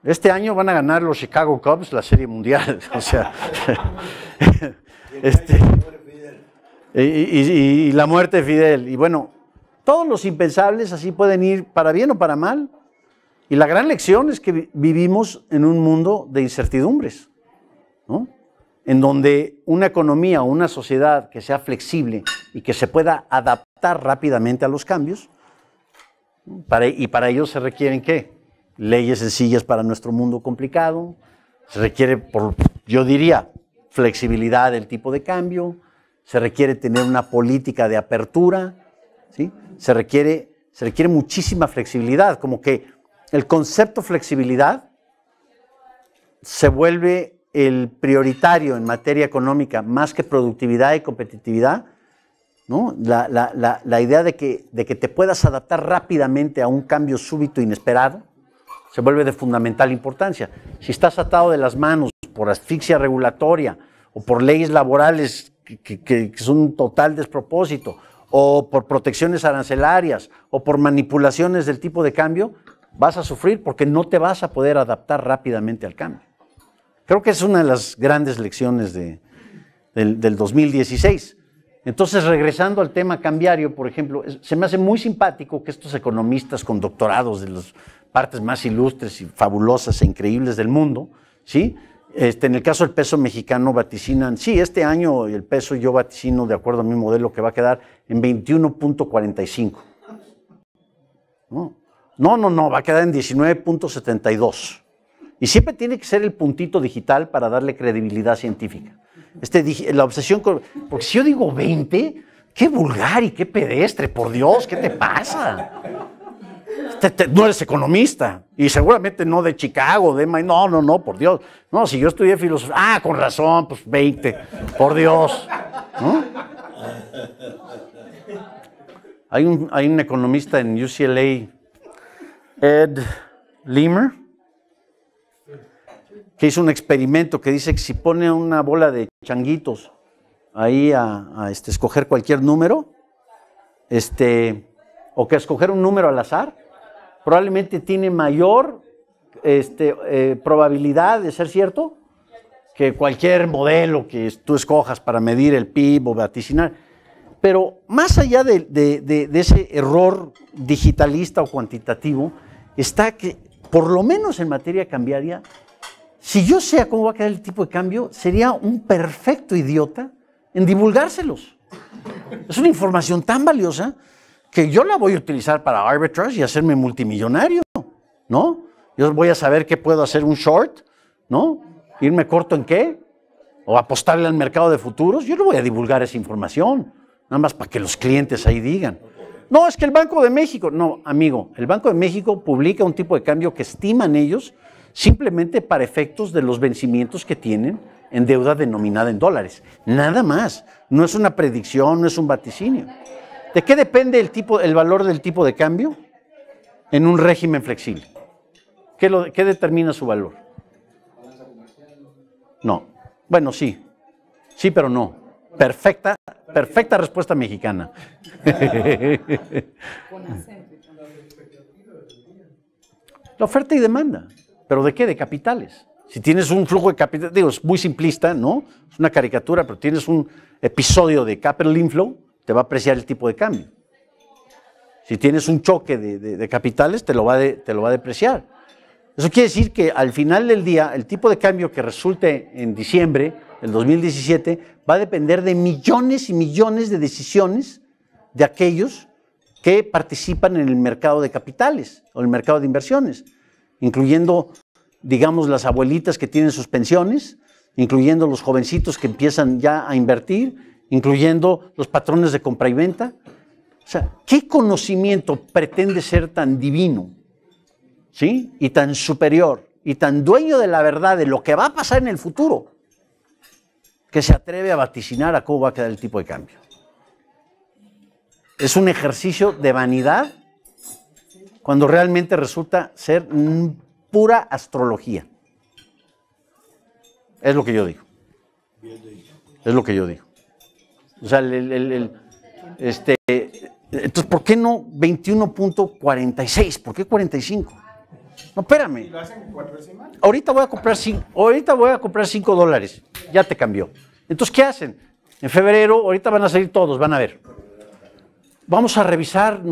Este año van a ganar los Chicago Cubs la Serie Mundial. O sea, y la muerte de Fidel. Y bueno, todos los impensables así pueden ir para bien o para mal. Y la gran lección es que vivimos en un mundo de incertidumbres, ¿no?, en donde una economía o una sociedad que sea flexible y que se pueda adaptar rápidamente a los cambios, y para ello se requieren, ¿qué? Leyes sencillas para nuestro mundo complicado, se requiere, yo diría, flexibilidad del tipo de cambio, se requiere tener una política de apertura, ¿sí? Se requiere muchísima flexibilidad, como que el concepto flexibilidad se vuelve el prioritario en materia económica más que productividad y competitividad, ¿no? La idea de que te puedas adaptar rápidamente a un cambio súbito inesperado se vuelve de fundamental importancia. Si estás atado de las manos por asfixia regulatoria o por leyes laborales que son un total despropósito, o por protecciones arancelarias o por manipulaciones del tipo de cambio, vas a sufrir porque no te vas a poder adaptar rápidamente al cambio. Creo que es una de las grandes lecciones del 2016. Entonces, regresando al tema cambiario, por ejemplo, se me hace muy simpático que estos economistas con doctorados de las partes más ilustres y fabulosas e increíbles del mundo, ¿sí? En el caso del peso mexicano vaticinan, sí, este año el peso yo vaticino, de acuerdo a mi modelo, que va a quedar en 21.45. No, va a quedar en 19.72. Y siempre tiene que ser el puntito digital para darle credibilidad científica. La obsesión porque si yo digo 20, qué vulgar y qué pedestre, por Dios, ¿qué te pasa? No eres economista, y seguramente no de Chicago, no, por Dios. No, si yo estudié filosofía, con razón, pues 20, por Dios, ¿no? Hay un economista en UCLA, Ed Leamer, que hizo un experimento que dice que si pone una bola de changuitos ahí a escoger cualquier número, o que escoger un número al azar, probablemente tiene mayor probabilidad de ser cierto que cualquier modelo que tú escojas para medir el PIB o vaticinar. Pero más allá de ese error digitalista o cuantitativo, está que, por lo menos en materia cambiaria, si yo sé cómo va a quedar el tipo de cambio, sería un perfecto idiota en divulgárselos. Es una información tan valiosa que yo la voy a utilizar para arbitrage y hacerme multimillonario, ¿no? Yo voy a saber qué puedo hacer un short, ¿no? Irme corto en qué, o apostarle al mercado de futuros. Yo no voy a divulgar esa información, nada más para que los clientes ahí digan. No, es que el Banco de México, no, amigo, el Banco de México publica un tipo de cambio que estiman ellos simplemente para efectos de los vencimientos que tienen en deuda denominada en dólares. Nada más. No es una predicción, no es un vaticinio. ¿De qué depende el valor del tipo de cambio? En un régimen flexible. ¿Qué determina su valor? No. Bueno, sí. Sí, pero no. Perfecta respuesta mexicana. La oferta y demanda. ¿Pero de qué? De capitales. Si tienes un flujo de capital, digo, es muy simplista, ¿no? Es una caricatura, pero tienes un episodio de capital inflow, te va a apreciar el tipo de cambio. Si tienes un choque de capitales, te lo va a depreciar. Eso quiere decir que al final del día, el tipo de cambio que resulte en diciembre del 2017 va a depender de millones y millones de decisiones de aquellos que participan en el mercado de capitales o el mercado de inversiones, incluyendo, digamos, las abuelitas que tienen sus pensiones, incluyendo los jovencitos que empiezan ya a invertir, incluyendo los patrones de compra y venta. O sea, ¿qué conocimiento pretende ser tan divino, ¿sí? Y tan superior, y tan dueño de la verdad de lo que va a pasar en el futuro, que se atreve a vaticinar a cómo va a quedar el tipo de cambio? Es un ejercicio de vanidad cuando realmente resulta ser pura astrología. Es lo que yo digo. Es lo que yo digo. O sea, entonces, ¿por qué no 21.46? ¿Por qué 45? No, espérame. ¿Y lo hacen en 4 semanas? Ahorita voy a comprar $5. Ya te cambió. Entonces, ¿qué hacen? En febrero, ahorita van a salir todos, van a ver. Vamos a revisar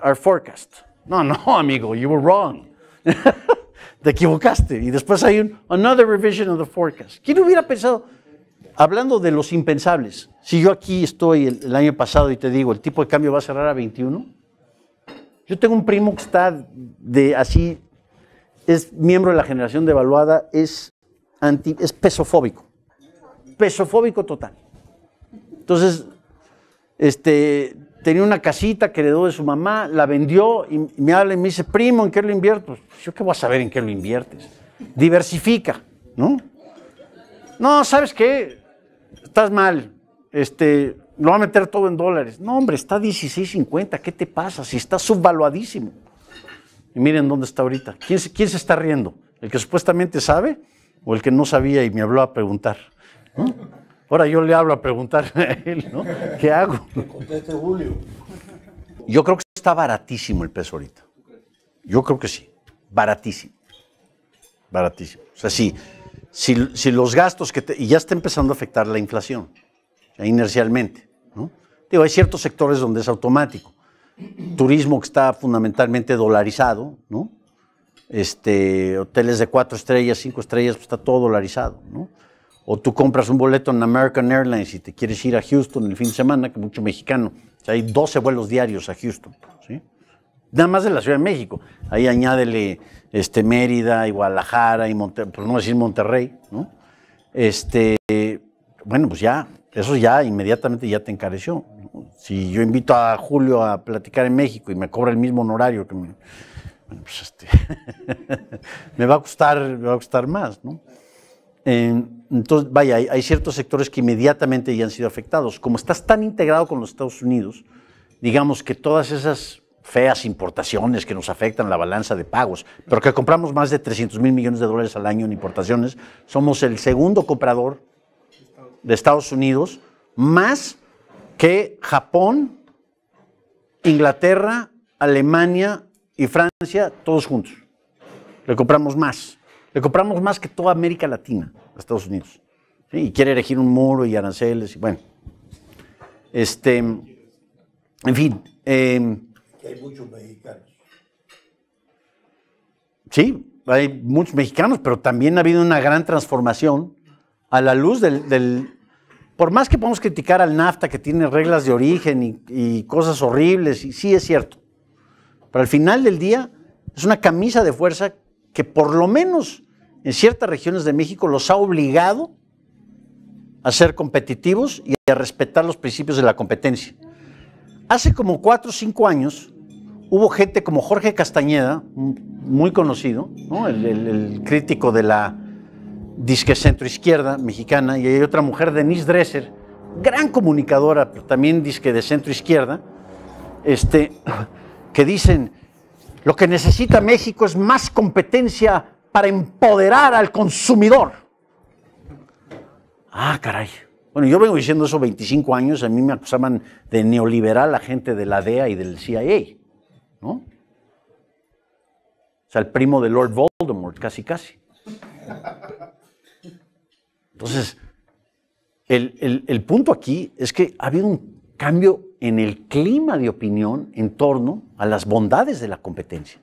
our forecast. No, amigo, you were wrong. Te equivocaste. Y después hay another revision of the forecast. ¿Quién hubiera pensado? Hablando de los impensables, si yo aquí estoy el año pasado y te digo, el tipo de cambio va a cerrar a 21, yo tengo un primo que está es miembro de la generación devaluada, es pesofóbico total. Entonces, tenía una casita que heredó de su mamá, la vendió y me habla y me dice, primo, ¿en qué lo invierto? Pues, ¿yo qué voy a saber en qué lo inviertes? Diversifica, ¿no? No, ¿sabes qué? Estás mal, lo va a meter todo en dólares. No, hombre, está 16.50, ¿qué te pasa? Si está subvaluadísimo. Y miren dónde está ahorita. ¿Quién se está riendo? ¿El que supuestamente sabe o el que no sabía y me habló a preguntar? ¿No? Ahora yo le hablo a preguntar a él, ¿no? ¿Qué hago? Conteste, Julio. Yo creo que está baratísimo el peso ahorita. Yo creo que sí, baratísimo. Baratísimo. O sea, si los gastos y ya está empezando a afectar la inflación, inercialmente, ¿no? Digo, hay ciertos sectores donde es automático. Turismo que está fundamentalmente dolarizado, ¿no? Hoteles de 4 estrellas, 5 estrellas, pues está todo dolarizado, ¿no? O tú compras un boleto en American Airlines y te quieres ir a Houston el fin de semana, que mucho mexicano. O sea, hay 12 vuelos diarios a Houston, ¿sí? Nada más de la Ciudad de México. Ahí añádele Mérida y Guadalajara y por no decir Monterrey, ¿no? Bueno, pues ya, eso ya inmediatamente ya te encareció, ¿no? Si yo invito a Julio a platicar en México y me cobra el mismo honorario que bueno, pues me va a costar más, ¿no? Entonces, vaya, hay ciertos sectores que inmediatamente ya han sido afectados. Como estás tan integrado con los Estados Unidos, digamos que todas esas feas importaciones que nos afectan la balanza de pagos, pero que compramos más de 300,000 millones de dólares al año en importaciones, somos el segundo comprador de Estados Unidos, más que Japón, Inglaterra, Alemania y Francia, todos juntos. Le compramos más. Le compramos más que toda América Latina a Estados Unidos. ¿Sí? Y quiere erigir un muro y aranceles y bueno. En fin. Que hay muchos mexicanos. Sí, hay muchos mexicanos, pero también ha habido una gran transformación a la luz por más que podamos criticar al NAFTA, que tiene reglas de origen y cosas horribles, y sí es cierto, pero al final del día es una camisa de fuerza que por lo menos en ciertas regiones de México los ha obligado a ser competitivos y a respetar los principios de la competencia. Hace como 4 o 5 años hubo gente como Jorge Castañeda, un muy conocido, ¿no? El crítico de la disque centroizquierda mexicana, y hay otra mujer, Denise Dresser, gran comunicadora, pero también disque de centroizquierda, que dicen, lo que necesita México es más competencia para empoderar al consumidor. Ah, caray. Bueno, yo vengo diciendo eso 25 años, a mí me acusaban de neoliberal la gente de la DEA y del CIA, ¿no? O sea, el primo de Lord Voldemort, casi, casi. Entonces, el punto aquí es que ha habido un cambio en el clima de opinión en torno a las bondades de la competencia.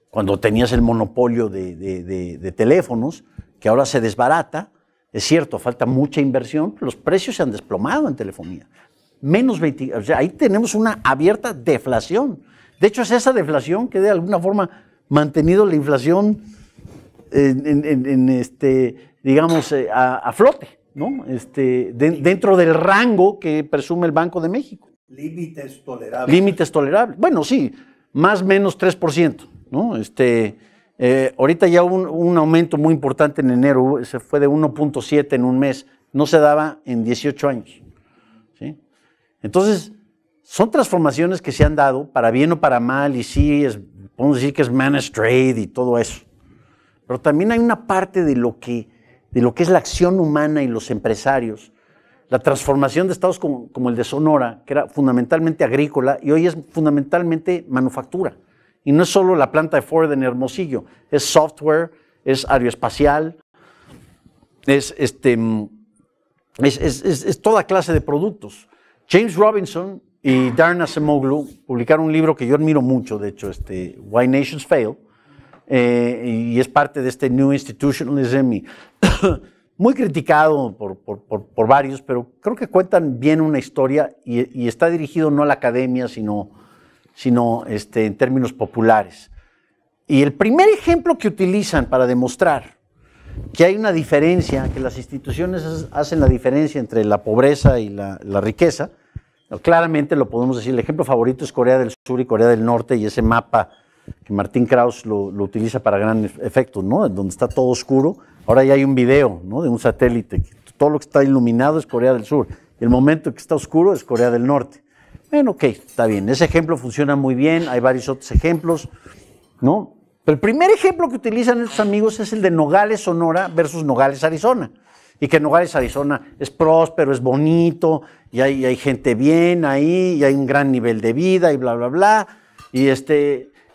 Cuando tenías el monopolio de teléfonos, que ahora se desbarata, es cierto, falta mucha inversión, los precios se han desplomado en telefonía. Menos 20, o sea, ahí tenemos una abierta deflación. De hecho, es esa deflación que de alguna forma ha mantenido la inflación digamos, a flote, ¿no? Dentro del rango que presume el Banco de México. Límites tolerables. Límites tolerables. Bueno, sí, más o menos 3%, ¿no? Ahorita ya hubo un aumento muy importante en enero, se fue de 1.7 en un mes, no se daba en 18 años, ¿sí? Entonces, son transformaciones que se han dado para bien o para mal, y sí, podemos decir que es managed trade y todo eso. Pero también hay una parte de lo que es la acción humana y los empresarios. La transformación de estados como el de Sonora, que era fundamentalmente agrícola, y hoy es fundamentalmente manufactura. Y no es solo la planta de Ford en Hermosillo, es software, es aeroespacial, es toda clase de productos. James Robinson y Darren Acemoglu publicaron un libro que yo admiro mucho, de hecho, Why Nations Fail, y es parte de este New Institutionalism, y muy criticado por varios, pero creo que cuentan bien una historia y está dirigido no a la academia, sino en términos populares. Y el primer ejemplo que utilizan para demostrar que hay una diferencia, que las instituciones hacen la diferencia entre la pobreza y la riqueza, claramente lo podemos decir, el ejemplo favorito es Corea del Sur y Corea del Norte, y ese mapa que Martín Krauss lo utiliza para gran efecto, ¿no? Donde está todo oscuro. Ahora ya hay un video, ¿no? De un satélite, que todo lo que está iluminado es Corea del Sur, y el momento que está oscuro es Corea del Norte. Bueno, ok, está bien, ese ejemplo funciona muy bien, hay varios otros ejemplos, ¿no? Pero el primer ejemplo que utilizan estos amigos es el de Nogales, Sonora versus Nogales, Arizona. Y que Nogales, Arizona es próspero, es bonito, y hay gente bien ahí, y hay un gran nivel de vida, y bla, bla, bla. Y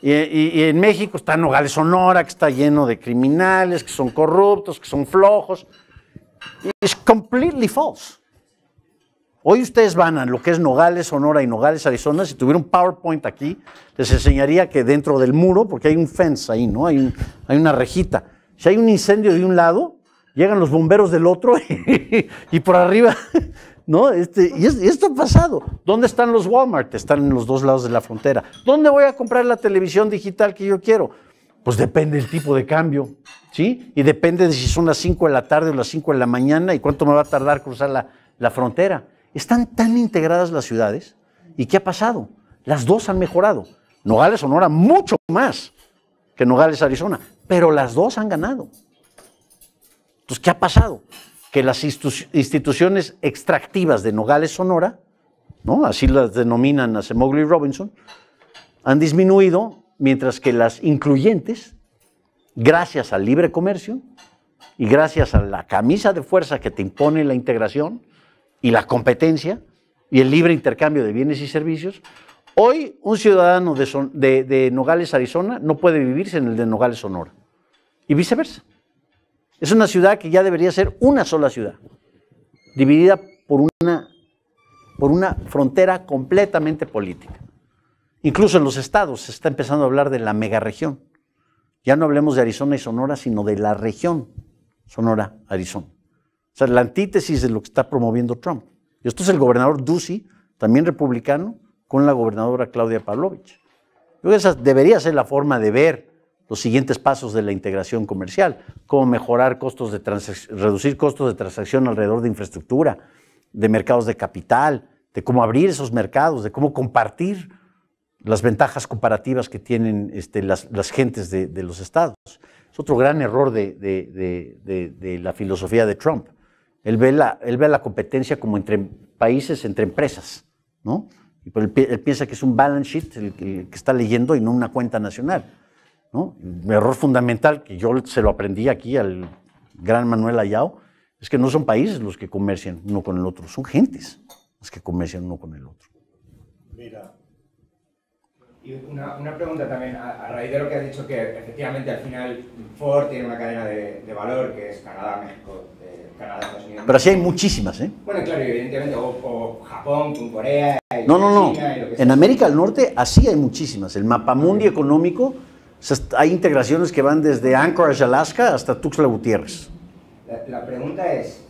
en México está Nogales, Sonora, que está lleno de criminales, que son corruptos, que son flojos. Es completely false. Hoy ustedes van a lo que es Nogales, Sonora y Nogales, Arizona. Si tuviera un PowerPoint aquí, les enseñaría que dentro del muro, porque hay un fence ahí, ¿no? Hay una rejita. Si hay un incendio de un lado, llegan los bomberos del otro y por arriba, ¿no? Y esto ha pasado. ¿Dónde están los Walmart? Están en los dos lados de la frontera. ¿Dónde voy a comprar la televisión digital que yo quiero? Pues depende del tipo de cambio, ¿sí? Y depende de si son las 5 de la tarde o las 5 de la mañana y cuánto me va a tardar cruzar la frontera. Están tan integradas las ciudades. ¿Y qué ha pasado? Las dos han mejorado. Nogales, Sonora, mucho más que Nogales, Arizona. Pero las dos han ganado. Entonces, ¿qué ha pasado? Que las instituciones extractivas de Nogales, Sonora, ¿no? Así las denominan Acemoglu y Robinson, han disminuido, mientras que las incluyentes, gracias al libre comercio y gracias a la camisa de fuerza que te impone la integración y la competencia y el libre intercambio de bienes y servicios, hoy un ciudadano de Nogales, Arizona, no puede vivir en el de Nogales, Sonora, y viceversa. Es una ciudad que ya debería ser una sola ciudad, dividida por una frontera completamente política. Incluso en los estados se está empezando a hablar de la megaregión. Ya no hablemos de Arizona y Sonora, sino de la región Sonora-Arizona. O sea, la antítesis de lo que está promoviendo Trump. Y esto es el gobernador Ducey, también republicano, con la gobernadora Claudia Pavlovich. Yo creo que esa debería ser la forma de ver los siguientes pasos de la integración comercial, cómo mejorar reducir costos de transacción alrededor de infraestructura, de mercados de capital, de cómo abrir esos mercados, de cómo compartir las ventajas comparativas que tienen las gentes de los estados. Es otro gran error de la filosofía de Trump. Él ve la competencia como entre países, entre empresas, ¿no? Y él piensa que es un balance sheet el que está leyendo y no una cuenta nacional, ¿no? Un error fundamental que yo se lo aprendí aquí al gran Manuel Ayao es que no son países los que comercian uno con el otro, son gentes las que comercian uno con el otro. Mira. Y una pregunta también, a raíz de lo que has dicho, que efectivamente al final Ford tiene una cadena de valor que es Canadá, México, Canadá, Estados Unidos. Pero así hay muchísimas, ¿eh? Bueno, claro, evidentemente, o Japón con Corea, y No. China y lo que En sea. América del Norte así hay muchísimas. El mapamundi económico, o sea, hay integraciones que van desde Anchorage, Alaska, hasta Tuxtla Gutiérrez. La pregunta es,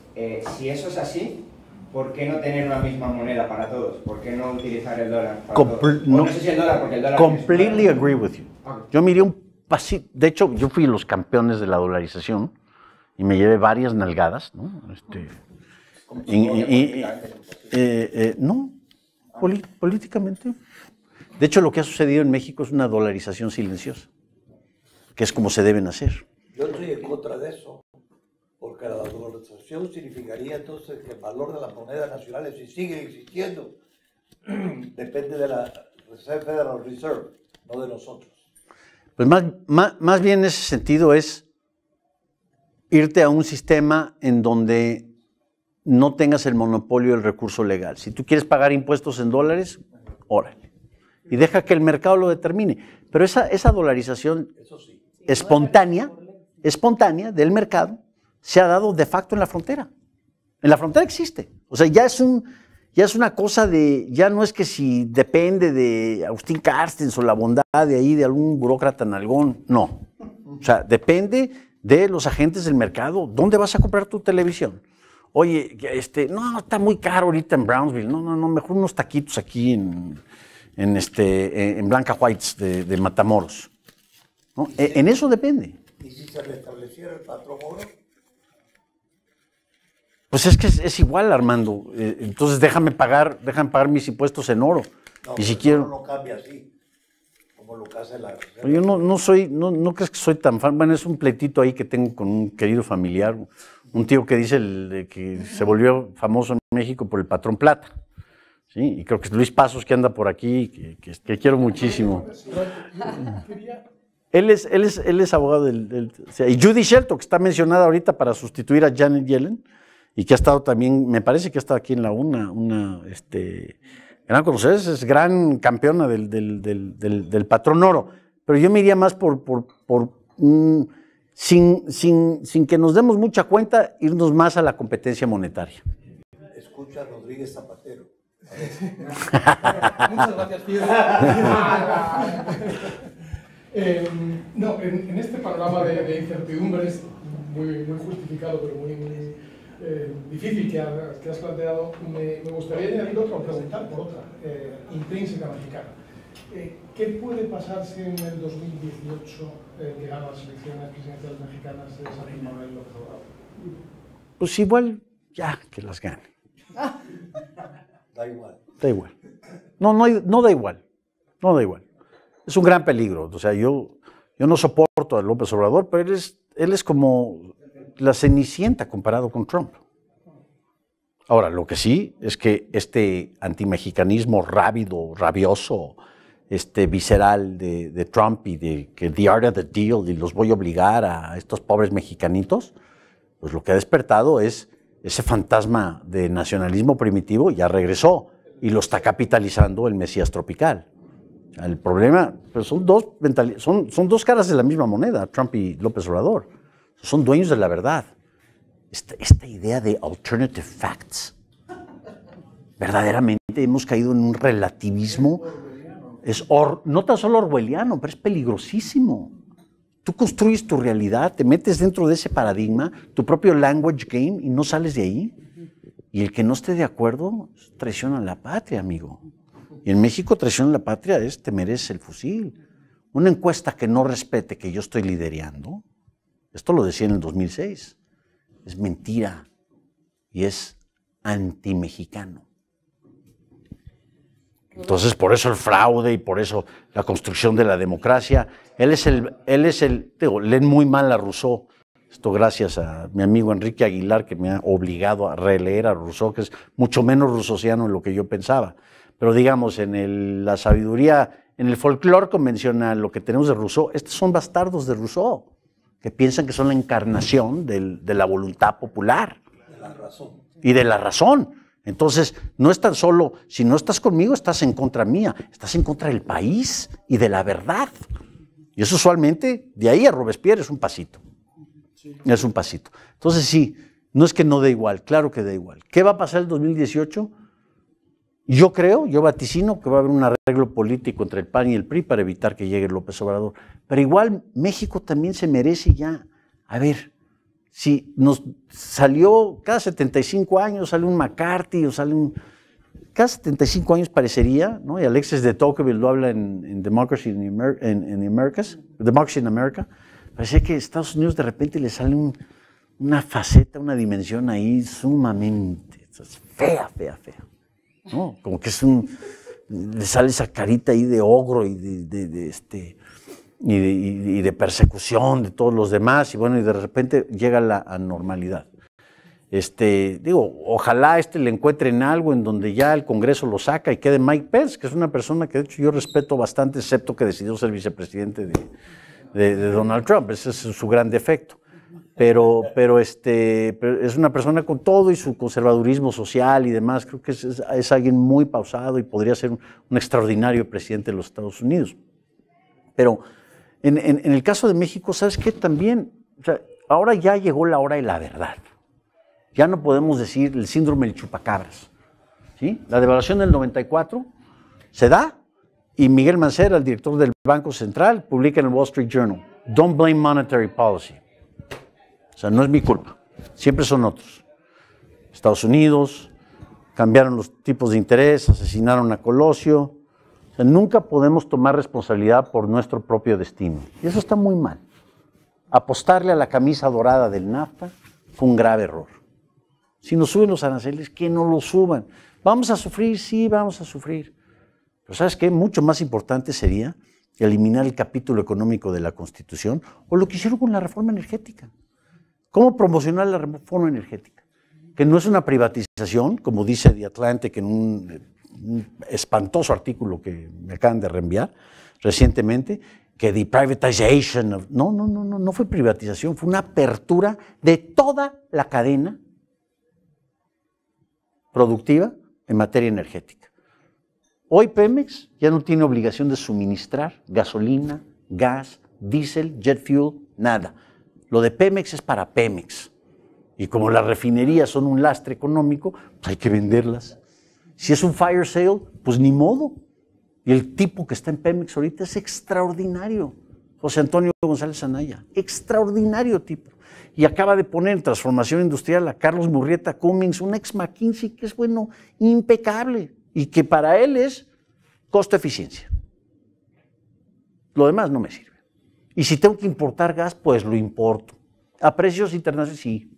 si eso es así, ¿por qué no tener una misma moneda para todos? ¿Por qué no utilizar el dólar para todos? No sé si el dólar, porque el dólar... Completely agree with you. Okay. Yo miré un pasito, de hecho, yo fui los campeones de la dolarización y me llevé varias nalgadas, ¿no? No, políticamente. De hecho, lo que ha sucedido en México es una dolarización silenciosa, que es como se deben hacer. Yo estoy en contra de eso, porque la dolarización significaría entonces que el valor de las monedas nacionales, si sigue existiendo, depende de la Federal Reserve, no de nosotros. Pues más bien en ese sentido es irte a un sistema en donde no tengas el monopolio del recurso legal. Si tú quieres pagar impuestos en dólares, órale. Y deja que el mercado lo determine. Pero esa dolarización espontánea del mercado se ha dado de facto en la frontera. En la frontera existe. O sea, ya es una cosa ya no es que si depende de Agustín Carstens o la bondad de ahí de algún burócrata nalgón, no. O sea, depende de los agentes del mercado. ¿Dónde vas a comprar tu televisión? Oye, no, está muy caro ahorita en Brownsville. No, mejor unos taquitos aquí en Blanca Whites de Matamoros, ¿no? En eso depende. ¿Y si se restableciera el patrón oro? Pues es que es igual, Armando. Entonces déjame pagar mis impuestos en oro. No, y si el quiero. oro no cambia así, como lo que hace la Reserva. Yo no crees que soy tan fan. Bueno, es un pleitito ahí que tengo con un querido familiar, un tío que dice que se volvió famoso en México por el patrón plata. ¿Sí? Y creo que es Luis Pasos, que anda por aquí, que quiero muchísimo. Él es abogado y Judy Shelton, que está mencionada ahorita para sustituir a Janet Yellen, y que ha estado también, me parece que ha estado aquí en la gran conocedora, es gran campeona del patrón oro. Pero yo me iría más sin que nos demos mucha cuenta, irnos más a la competencia monetaria. Escucha a Rodríguez Zapatero. Muchas gracias, Pierre. En este panorama de incertidumbres, muy justificado, pero muy difícil que has planteado, me gustaría añadir otra o preguntar por otra, intrínseca mexicana. ¿Qué puede pasar si en el 2018 que ganan las elecciones presidenciales mexicanas es Andrés Manuel López Obrador? Pues igual, ya que las gane. Da igual. Da igual. No da igual. No da igual. Es un gran peligro. O sea, yo no soporto a López Obrador, pero él es como la Cenicienta comparado con Trump. Ahora, lo que sí es que este antimexicanismo rábido, rabioso, visceral de Trump y de que the art of the deal y los voy a obligar a estos pobres mexicanitos, pues lo que ha despertado es ese fantasma de nacionalismo primitivo, ya regresó y lo está capitalizando el Mesías tropical. El problema, pues son dos caras de la misma moneda, Trump y López Obrador. Son dueños de la verdad. Esta idea de alternative facts, verdaderamente hemos caído en un relativismo, no tan solo orwelliano, pero es peligrosísimo. Tú construyes tu realidad, te metes dentro de ese paradigma, tu propio language game, y no sales de ahí. Y el que no esté de acuerdo, traiciona a la patria, amigo. Y en México traición a la patria es te mereces el fusil. Una encuesta que no respete que yo estoy liderando, esto lo decía en el 2006, es mentira y es antimexicano. Entonces, por eso el fraude y por eso la construcción de la democracia. Digo, leen muy mal a Rousseau. Esto gracias a mi amigo Enrique Aguilar, que me ha obligado a releer a Rousseau, que es mucho menos rousseauiano de lo que yo pensaba. Pero digamos, en la sabiduría, en el folclore convencional, lo que tenemos de Rousseau, estos son bastardos de Rousseau, que piensan que son la encarnación de la voluntad popular. De la razón. Y de la razón. Entonces, no es tan solo, si no estás conmigo, estás en contra mía, estás en contra del país y de la verdad. Y eso usualmente, de ahí a Robespierre es un pasito. Es un pasito. Entonces sí, no es que no dé igual, claro que da igual. ¿Qué va a pasar el 2018? Yo vaticino que va a haber un arreglo político entre el PAN y el PRI para evitar que llegue López Obrador. Pero igual México también se merece ya, a ver, si nos salió cada 75 años, sale un McCarthy o sale un... Cada 75 años parecería, ¿no? Y Alexis de Tocqueville lo habla en Democracy in America, parece que a Estados Unidos de repente le sale una faceta, una dimensión ahí sumamente fea, ¿no? Como que le sale esa carita ahí de ogro y de persecución de todos los demás, y bueno, y de repente llega la anormalidad. Ojalá le encuentren algo en donde ya el Congreso lo saca y quede Mike Pence, que es una persona que de hecho yo respeto bastante, excepto que decidió ser vicepresidente de Donald Trump. Ese es su gran defecto. Pero es una persona con todo y su conservadurismo social y demás. Creo que es alguien muy pausado y podría ser un extraordinario presidente de los Estados Unidos. Pero en el caso de México, ¿sabes qué? También, o sea, ahora ya llegó la hora de la verdad. Ya no podemos decir el síndrome del chupacabras, ¿sí? La devaluación del 94 se da y Miguel Mancera, el director del Banco Central, publica en el Wall Street Journal: "Don't blame monetary policy". O sea, no es mi culpa, siempre son otros. Estados Unidos, cambiaron los tipos de interés, asesinaron a Colosio. O sea, nunca podemos tomar responsabilidad por nuestro propio destino. Y eso está muy mal. Apostarle a la camisa dorada del NAFTA fue un grave error. Si nos suben los aranceles, que no los suban. ¿Vamos a sufrir? Sí, vamos a sufrir. Pero ¿sabes qué? Mucho más importante sería eliminar el capítulo económico de la Constitución, o lo que hicieron con la reforma energética. ¿Cómo promocionar la reforma energética? Que no es una privatización, como dice The Atlantic en un espantoso artículo que me acaban de reenviar recientemente, que the privatization of... No fue privatización, fue una apertura de toda la cadena productiva en materia energética. Hoy Pemex ya no tiene obligación de suministrar gasolina, gas, diésel, jet fuel, nada. Lo de Pemex es para Pemex. Y como las refinerías son un lastre económico, pues hay que venderlas. Si es un fire sale, pues ni modo. Y el tipo que está en Pemex ahorita es extraordinario. José Antonio González Anaya, extraordinario tipo. Y acaba de poner en transformación industrial a Carlos Murrieta Cummings, un ex McKinsey que es, bueno, impecable. Y que para él es costo-eficiencia. Lo demás no me sirve. Y si tengo que importar gas, pues lo importo. ¿A precios internacionales? Sí.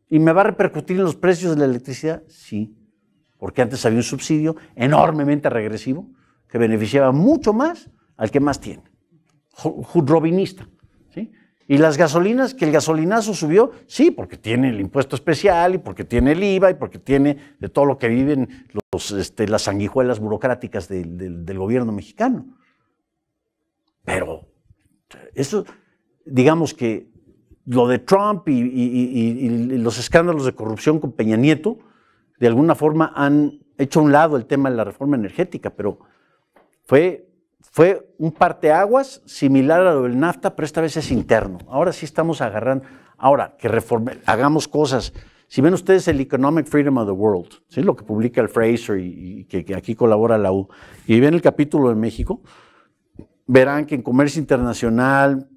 ¿Y me va a repercutir en los precios de la electricidad? Sí. Porque antes había un subsidio enormemente regresivo que beneficiaba mucho más al que más tiene. Robinista. ¿Sí? Y las gasolinas, que el gasolinazo subió, sí, porque tiene el impuesto especial y porque tiene el IVA y porque tiene de todo lo que viven las sanguijuelas burocráticas del gobierno mexicano. Pero eso, digamos que lo de Trump y los escándalos de corrupción con Peña Nieto, de alguna forma han hecho a un lado el tema de la reforma energética, pero fue un parteaguas similar a lo del NAFTA, pero esta vez es interno. Ahora sí estamos agarrando, ahora que hagamos cosas. Si ven ustedes el Economic Freedom of the World, ¿sí? Lo que publica el Fraser y que aquí colabora la U, y ven el capítulo de México, verán que en comercio internacional,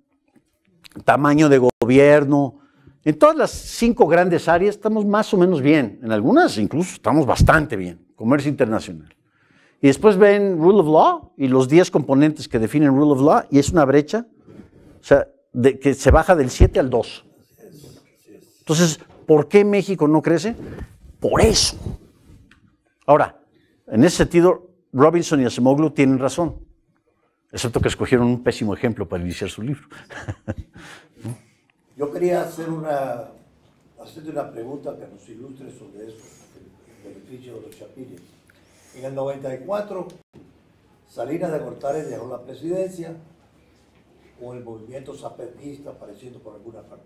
tamaño de gobierno, en todas las 5 grandes áreas estamos más o menos bien, en algunas incluso estamos bastante bien, comercio internacional. Y después ven Rule of Law y los 10 componentes que definen Rule of Law, y es una brecha, o sea, que se baja del 7 al 2. Entonces, ¿por qué México no crece? Por eso. Ahora, en ese sentido, Robinson y Acemoglu tienen razón, excepto que escogieron un pésimo ejemplo para iniciar su libro. Yo quería hacerte una pregunta que nos ilustre sobre eso, el beneficio de los chapines. En el 94, Salinas de Gortari dejó la presidencia con el movimiento zapatista apareciendo por alguna parte.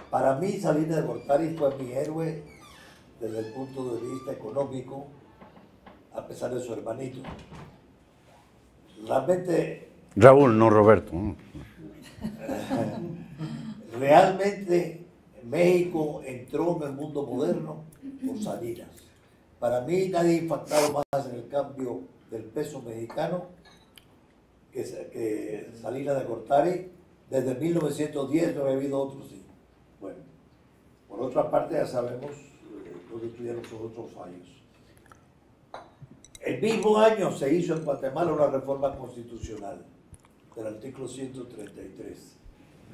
Para mí, Salinas de Gortari fue mi héroe desde el punto de vista económico, a pesar de su hermanito. Realmente... Raúl, no Roberto. Realmente México entró en el mundo moderno con Salinas. Para mí nadie ha impactado más en el cambio del peso mexicano que Salinas de Gortari. Desde 1910 no ha habido otro sí. Bueno, por otra parte ya sabemos lo que tuvieron sus otros fallos. El mismo año se hizo en Guatemala una reforma constitucional del artículo 133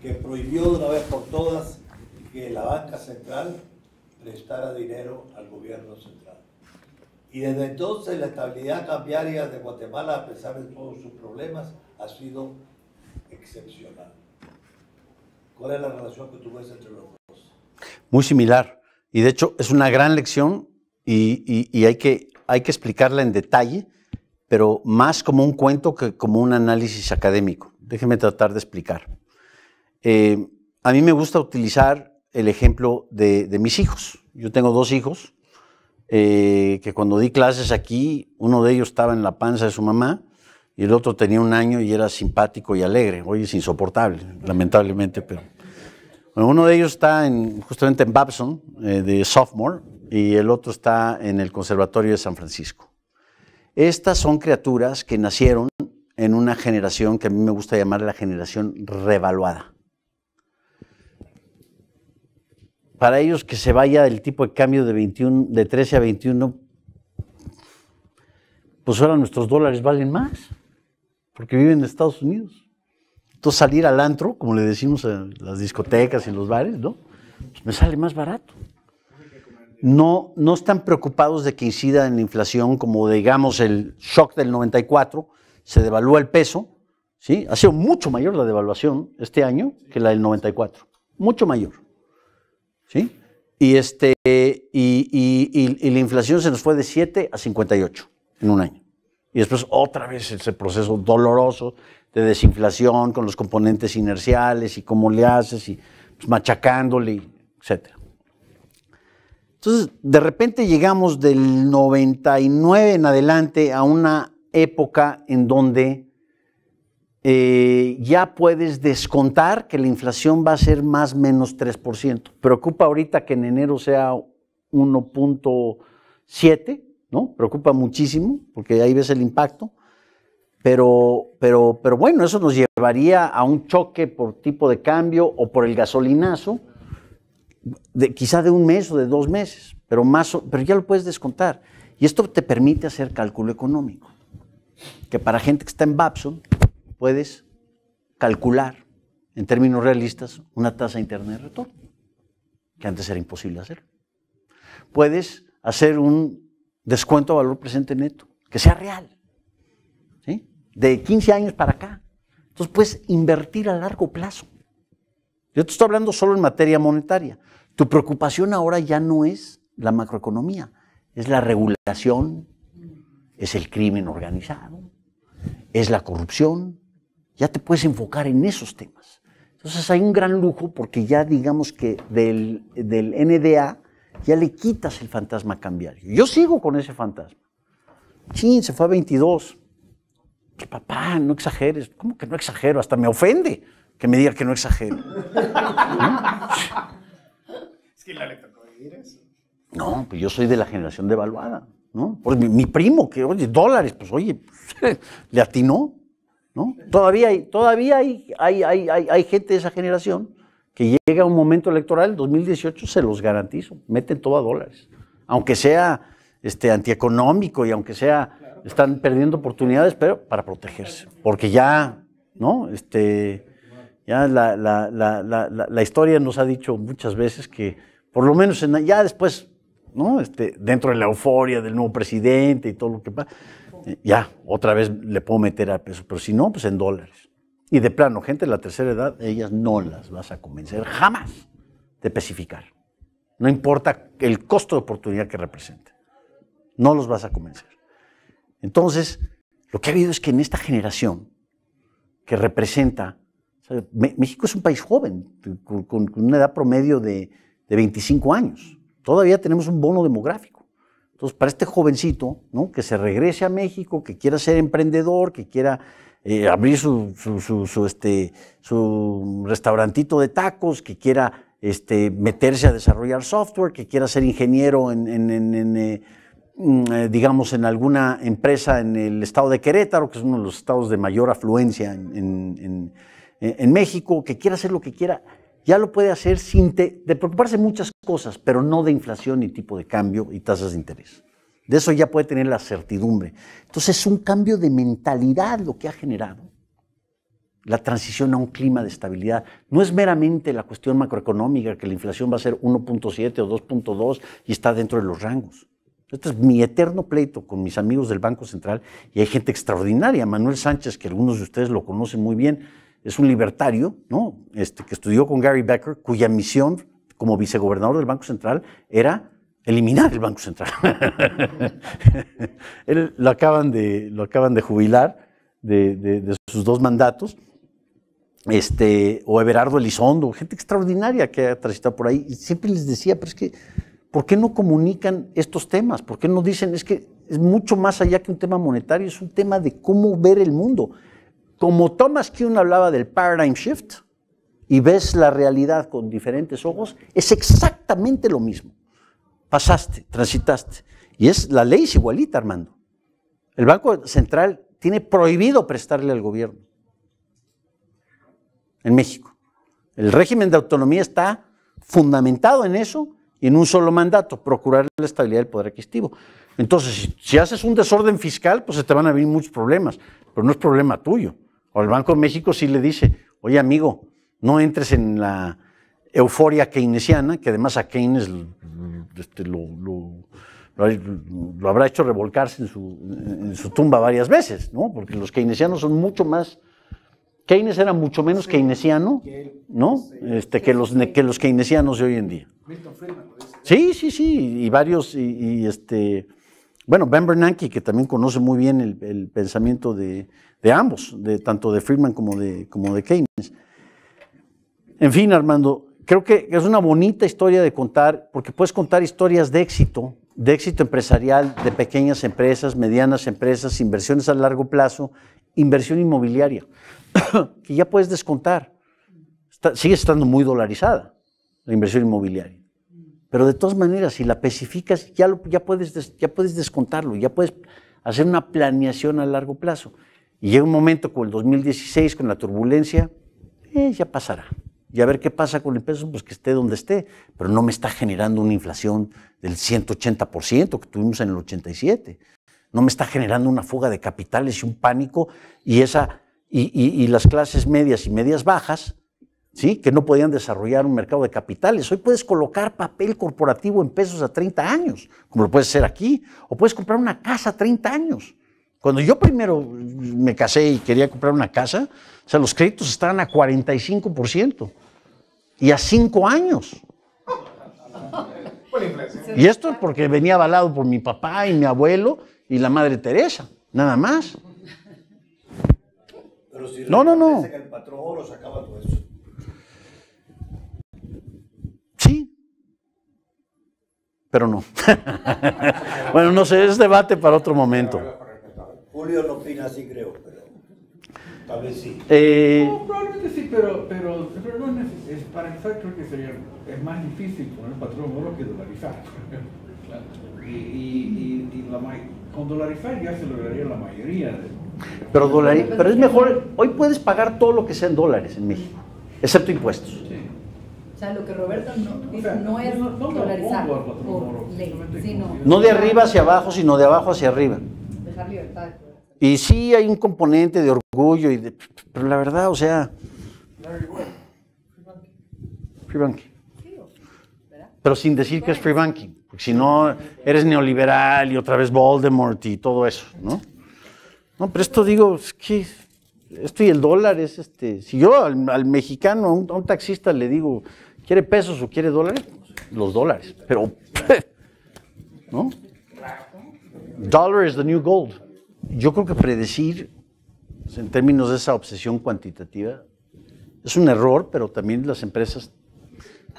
que prohibió de una vez por todas que la banca central prestara dinero al gobierno central. Y desde entonces la estabilidad cambiaria de Guatemala, a pesar de todos sus problemas, ha sido excepcional. ¿Cuál es la relación que tú ves entre los dos? Muy similar. Y de hecho es una gran lección y hay que explicarla en detalle, pero más como un cuento que como un análisis académico. Déjeme tratar de explicar. A mí me gusta utilizar el ejemplo de mis hijos. Yo tengo 2 hijos que cuando di clases aquí, uno de ellos estaba en la panza de su mamá y el otro tenía 1 año y era simpático y alegre. Hoy es insoportable, lamentablemente, pero... Bueno, uno de ellos está justamente en Babson, de sophomore, y el otro está en el Conservatorio de San Francisco. Estas son criaturas que nacieron en una generación que a mí me gusta llamar la generación revaluada. Para ellos que se vaya el tipo de cambio de 13 a 21, pues ahora nuestros dólares valen más, porque viven en Estados Unidos. Entonces salir al antro, como le decimos a las discotecas y en los bares, ¿no? Pues me sale más barato. No están preocupados de que incida en la inflación, como digamos el shock del 94, se devalúa el peso, ¿sí? Ha sido mucho mayor la devaluación este año que la del 94, mucho mayor, ¿sí? Y la inflación se nos fue de 7 a 58 en 1 año. Y después otra vez ese proceso doloroso de desinflación con los componentes inerciales y cómo le haces y pues, machacándole, etc. Entonces, de repente llegamos del 99 en adelante a una época en donde ya puedes descontar que la inflación va a ser más o menos 3%. Preocupa ahorita que en enero sea 1.7%, ¿no? Preocupa muchísimo porque ahí ves el impacto. Pero bueno, eso nos llevaría a un choque por tipo de cambio o por el gasolinazo, quizá de 1 mes o de 2 meses, pero ya lo puedes descontar. Y esto te permite hacer cálculo económico, que para gente que está en Babson puedes calcular en términos realistas una tasa interna de retorno, que antes era imposible hacer. Puedes hacer un descuento a valor presente neto, que sea real, ¿sí? De 15 años para acá. Entonces puedes invertir a largo plazo. Yo te estoy hablando solo en materia monetaria. Tu preocupación ahora ya no es la macroeconomía, es la regulación, es el crimen organizado, es la corrupción. Ya te puedes enfocar en esos temas. Entonces hay un gran lujo porque ya digamos que del NDA ya le quitas el fantasma cambiario. Yo sigo con ese fantasma. Chin, se fue a 22. Pues, papá, no exageres. ¿Cómo que no exagero? Hasta me ofende que me diga que no exagero. Es que le tocó vivir eso. No, pues yo soy de la generación devaluada, ¿no? Pues mi primo, que oye, dólares, pues oye, le atinó, ¿no? Todavía hay gente de esa generación que llega a un momento electoral, 2018, se los garantizo, meten todo a dólares. Aunque sea antieconómico y aunque sea, están perdiendo oportunidades, pero para protegerse. Porque ya, ¿no? Ya la historia nos ha dicho muchas veces que, por lo menos ya después ¿no? Dentro de la euforia del nuevo presidente y todo lo que pasa, ya, otra vez le puedo meter al peso, pero si no, pues en dólares. Y de plano, gente de la tercera edad, ellas no las vas a convencer jamás de especificar. No importa el costo de oportunidad que represente. No los vas a convencer. Entonces, lo que ha habido es que en esta generación que representa, México es un país joven, con una edad promedio de 25 años. Todavía tenemos un bono demográfico. Entonces, para este jovencito, ¿no?, que se regrese a México, que quiera ser emprendedor, que quiera abrir su restaurantito de tacos, que quiera meterse a desarrollar software, que quiera ser ingeniero digamos, en alguna empresa en el estado de Querétaro, que es uno de los estados de mayor afluencia en México, que quiera hacer lo que quiera, ya lo puede hacer sin de preocuparse muchas cosas, pero no de inflación ni tipo de cambio y tasas de interés. De eso ya puede tener la certidumbre. Entonces es un cambio de mentalidad lo que ha generado la transición a un clima de estabilidad. No es meramente la cuestión macroeconómica, que la inflación va a ser 1.7 o 2.2 y está dentro de los rangos. Este es mi eterno pleito con mis amigos del Banco Central, y hay gente extraordinaria. Manuel Sánchez, que algunos de ustedes lo conocen muy bien, es un libertario, ¿no?, que estudió con Gary Becker, cuya misión como vicegobernador del Banco Central era eliminar el Banco Central. Él lo acaban de jubilar de sus 2 mandatos. O Everardo Elizondo, gente extraordinaria que ha transitado por ahí. Y siempre les decía, pero es que, ¿por qué no comunican estos temas? ¿Por qué no dicen, es que es mucho más allá que un tema monetario, es un tema de cómo ver el mundo? Como Thomas Kuhn hablaba del paradigm shift y ves la realidad con diferentes ojos, es exactamente lo mismo. Pasaste, transitaste. Y la ley es igualita, Armando. El Banco Central tiene prohibido prestarle al gobierno en México. El régimen de autonomía está fundamentado en eso y en un solo mandato: procurar la estabilidad del poder adquisitivo. Entonces, si haces un desorden fiscal, pues se te van a venir muchos problemas, pero no es problema tuyo. O el Banco de México sí le dice, oye amigo, no entres en la euforia keynesiana, que además a Keynes lo habrá hecho revolcarse en su tumba varias veces, ¿no? Porque los keynesianos son mucho más. Keynes era mucho menos keynesiano, ¿no?, que los keynesianos de hoy en día. Sí, y varios, bueno, Ben Bernanke, que también conoce muy bien el pensamiento de ambos, tanto de Friedman como de Keynes. En fin, Armando, creo que es una bonita historia de contar, porque puedes contar historias de éxito empresarial, de pequeñas empresas, medianas empresas, inversiones a largo plazo, inversión inmobiliaria, que ya puedes descontar. Sigue estando muy dolarizada la inversión inmobiliaria, pero de todas maneras, si la especificas, ya puedes descontarlo, ya puedes hacer una planeación a largo plazo. Y llega un momento como el 2016, con la turbulencia, ya pasará. Y a ver qué pasa con el peso, pues que esté donde esté, pero no me está generando una inflación del 180% que tuvimos en el 87. No me está generando una fuga de capitales y un pánico, y las clases medias y medias bajas, ¿sí?, que no podían desarrollar un mercado de capitales. Hoy puedes colocar papel corporativo en pesos a 30 años, como lo puedes hacer aquí, o puedes comprar una casa a 30 años. Cuando yo primero me casé y quería comprar una casa, o sea, los créditos estaban a 45% y a 5 años. Y esto es porque venía avalado por mi papá y mi abuelo y la Madre Teresa, nada más. Pero si no. En el patrón oro se acaba todo eso. Sí, pero no. Bueno, no sé, es debate para otro momento. Julio no opina así, creo, pero tal vez sí. No, probablemente sí, pero no es necesario. Para empezar, creo que es más difícil poner patrón oro que dolarizar. Claro. Con dolarizar ya se lograría la mayoría. Pero es mejor, hoy puedes pagar todo lo que sea en dólares en México, excepto impuestos. Sí. O sea, lo que Roberto dice no es dolarizar por ley, sino... No de arriba hacia abajo, sino de abajo hacia arriba. Dejar libertad. Y sí hay un componente de orgullo, pero la verdad, o sea... Free banking. Pero sin decir que es free banking. Porque si no, eres neoliberal y otra vez Voldemort y todo eso, ¿no? No, pero esto digo, es que esto y el dólar es si yo al mexicano, a un taxista le digo, ¿quiere pesos o quiere dólares? Los dólares, pero, ¿no? Dollar is the new gold. Yo creo que predecir, en términos de esa obsesión cuantitativa, es un error, pero también las empresas,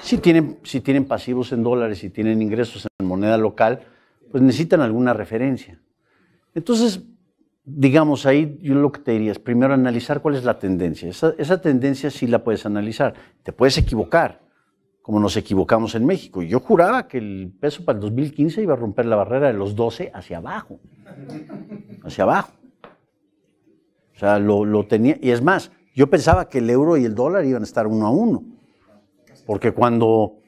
si tienen pasivos en dólares, si tienen ingresos en moneda local, pues necesitan alguna referencia. Entonces, digamos, ahí yo lo que te diría es primero analizar cuál es la tendencia. Esa tendencia sí la puedes analizar. Te puedes equivocar, como nos equivocamos en México. Yo juraba que el peso para el 2015 iba a romper la barrera de los 12 hacia abajo. Hacia abajo. O sea, lo tenía. Y es más, yo pensaba que el euro y el dólar iban a estar 1 a 1. Porque cuando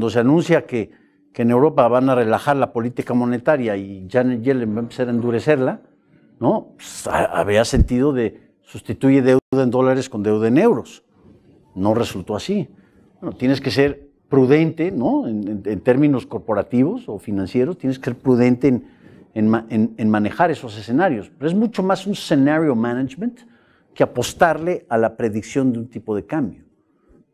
se anuncia que en Europa van a relajar la política monetaria y Janet Yellen va a empezar a endurecerla, ¿no? Pues, había sentido de sustituye deuda en dólares con deuda en euros. No resultó así. Bueno, tienes que ser prudente, ¿no? En términos corporativos o financieros, tienes que ser prudente en manejar esos escenarios. Pero es mucho más un scenario management que apostarle a la predicción de un tipo de cambio,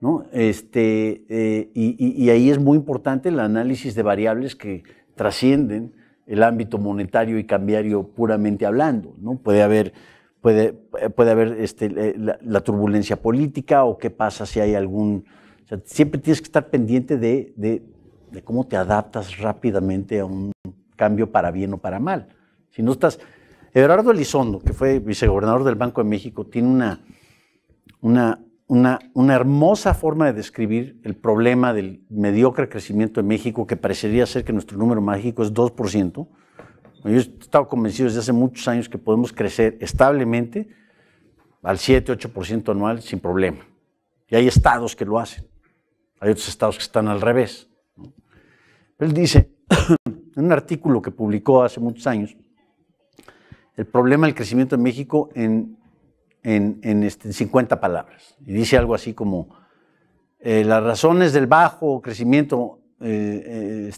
¿no? Y ahí es muy importante el análisis de variables que trascienden el ámbito monetario y cambiario puramente hablando, ¿no? Puede haber la turbulencia política o qué pasa si hay algún... O sea, siempre tienes que estar pendiente de cómo te adaptas rápidamente a un cambio para bien o para mal. Si no estás... Everardo Elizondo, que fue vicegobernador del Banco de México, tiene una hermosa forma de describir el problema del mediocre crecimiento de México, que parecería ser que nuestro número mágico es 2%. Yo he estado convencido desde hace muchos años que podemos crecer establemente al 7-8% anual sin problema. Y hay estados que lo hacen. Hay otros estados que están al revés. Él dice, en un artículo que publicó hace muchos años, el problema del crecimiento de México en 50 palabras. Y dice algo así como, las razones del bajo crecimiento, de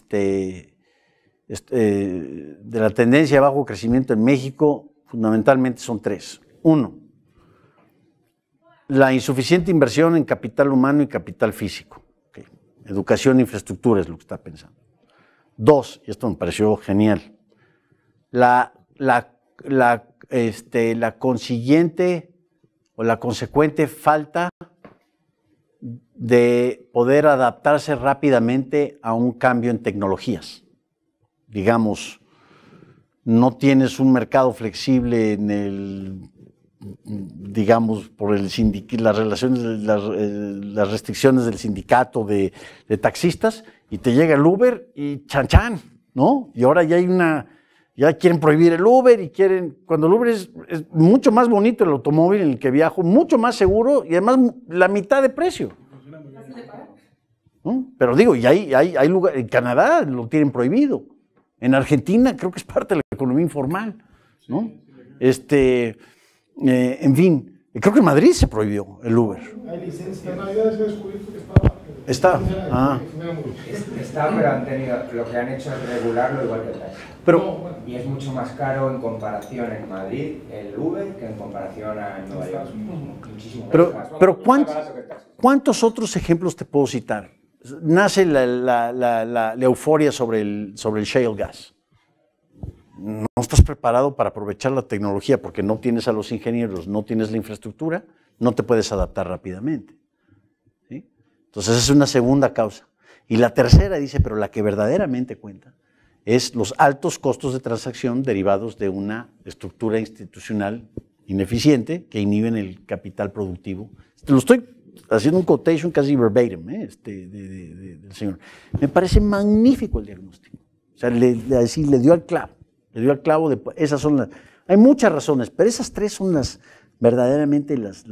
la tendencia de bajo crecimiento en México, fundamentalmente son 3. 1, la insuficiente inversión en capital humano y capital físico. Okay. Educación e infraestructura es lo que está pensando. 2, y esto me pareció genial, la consiguiente o la consecuente falta de poder adaptarse rápidamente a un cambio en tecnologías. Digamos, no tienes un mercado flexible en el, digamos, por las relaciones, las restricciones del sindicato de taxistas, y te llega el Uber y chan chan, ¿no? Y ahora ya quieren prohibir el Uber y cuando el Uber es mucho más bonito el automóvil en el que viajo, mucho más seguro y además la mitad de precio. ¿No? Pero digo, y hay lugares, en Canadá lo tienen prohibido, en Argentina creo que es parte de la economía informal, ¿no? En fin, creo que en Madrid se prohibió el Uber. Hay licencia. En Navidad se descubrió que estaba. Está. Está, pero lo que han hecho es regularlo igual que el taxi. Y es mucho más caro en comparación en Madrid el Uber que en comparación a Nueva York. Muchísimo más. Pero ¿cuántos otros ejemplos te puedo citar? Nace la euforia sobre el shale gas. No estás preparado para aprovechar la tecnología porque no tienes a los ingenieros, no tienes la infraestructura, no te puedes adaptar rápidamente. ¿Sí? Entonces esa es una segunda causa. Y la tercera dice, pero la que verdaderamente cuenta, es los altos costos de transacción derivados de una estructura institucional ineficiente que inhiben el capital productivo. Lo estoy haciendo un quotation casi verbatim del señor. Me parece magnífico el diagnóstico. O sea, le dio al clavo. Le dio al clavo de esas son las. Hay muchas razones, pero esas 3 son verdaderamente las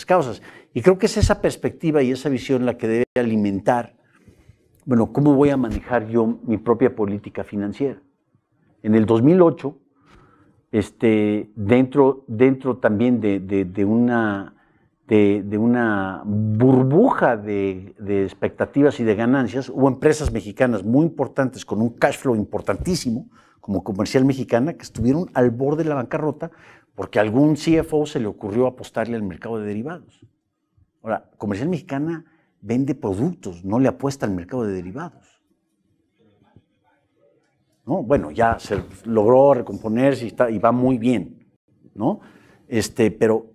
causas. Y creo que es esa perspectiva y esa visión la que debe alimentar, bueno, ¿cómo voy a manejar yo mi propia política financiera? En el 2008, dentro también de una de una burbuja de expectativas y de ganancias. Hubo empresas mexicanas muy importantes con un cash flow importantísimo, como Comercial Mexicana, que estuvieron al borde de la bancarrota porque a algún CFO se le ocurrió apostarle al mercado de derivados. Ahora, Comercial Mexicana vende productos, no le apuesta al mercado de derivados. ¿No? Bueno, ya se logró recomponerse y va muy bien, ¿no? Pero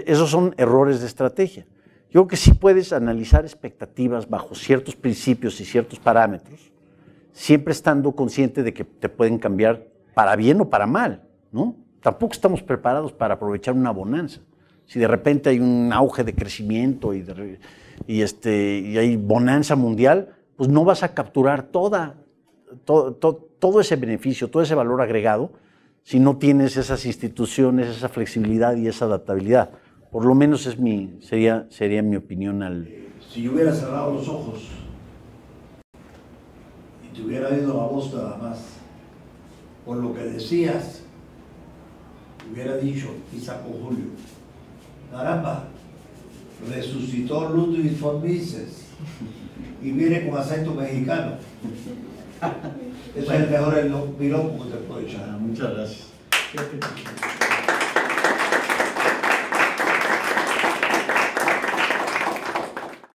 esos son errores de estrategia. Yo creo que sí puedes analizar expectativas bajo ciertos principios y ciertos parámetros, siempre estando consciente de que te pueden cambiar para bien o para mal, ¿no? Tampoco estamos preparados para aprovechar una bonanza. Si de repente hay un auge de crecimiento y hay bonanza mundial, pues no vas a capturar todo ese beneficio, todo ese valor agregado, si no tienes esas instituciones, esa flexibilidad y esa adaptabilidad. Por lo menos sería mi opinión Si yo hubiera cerrado los ojos y te hubiera oído la voz nada más, por lo que decías, hubiera dicho, Isaco Julio, caramba, resucitó Ludwig von Mises y viene con acento mexicano. Ese es el mejor piropo que te puedo echar. Muchas gracias.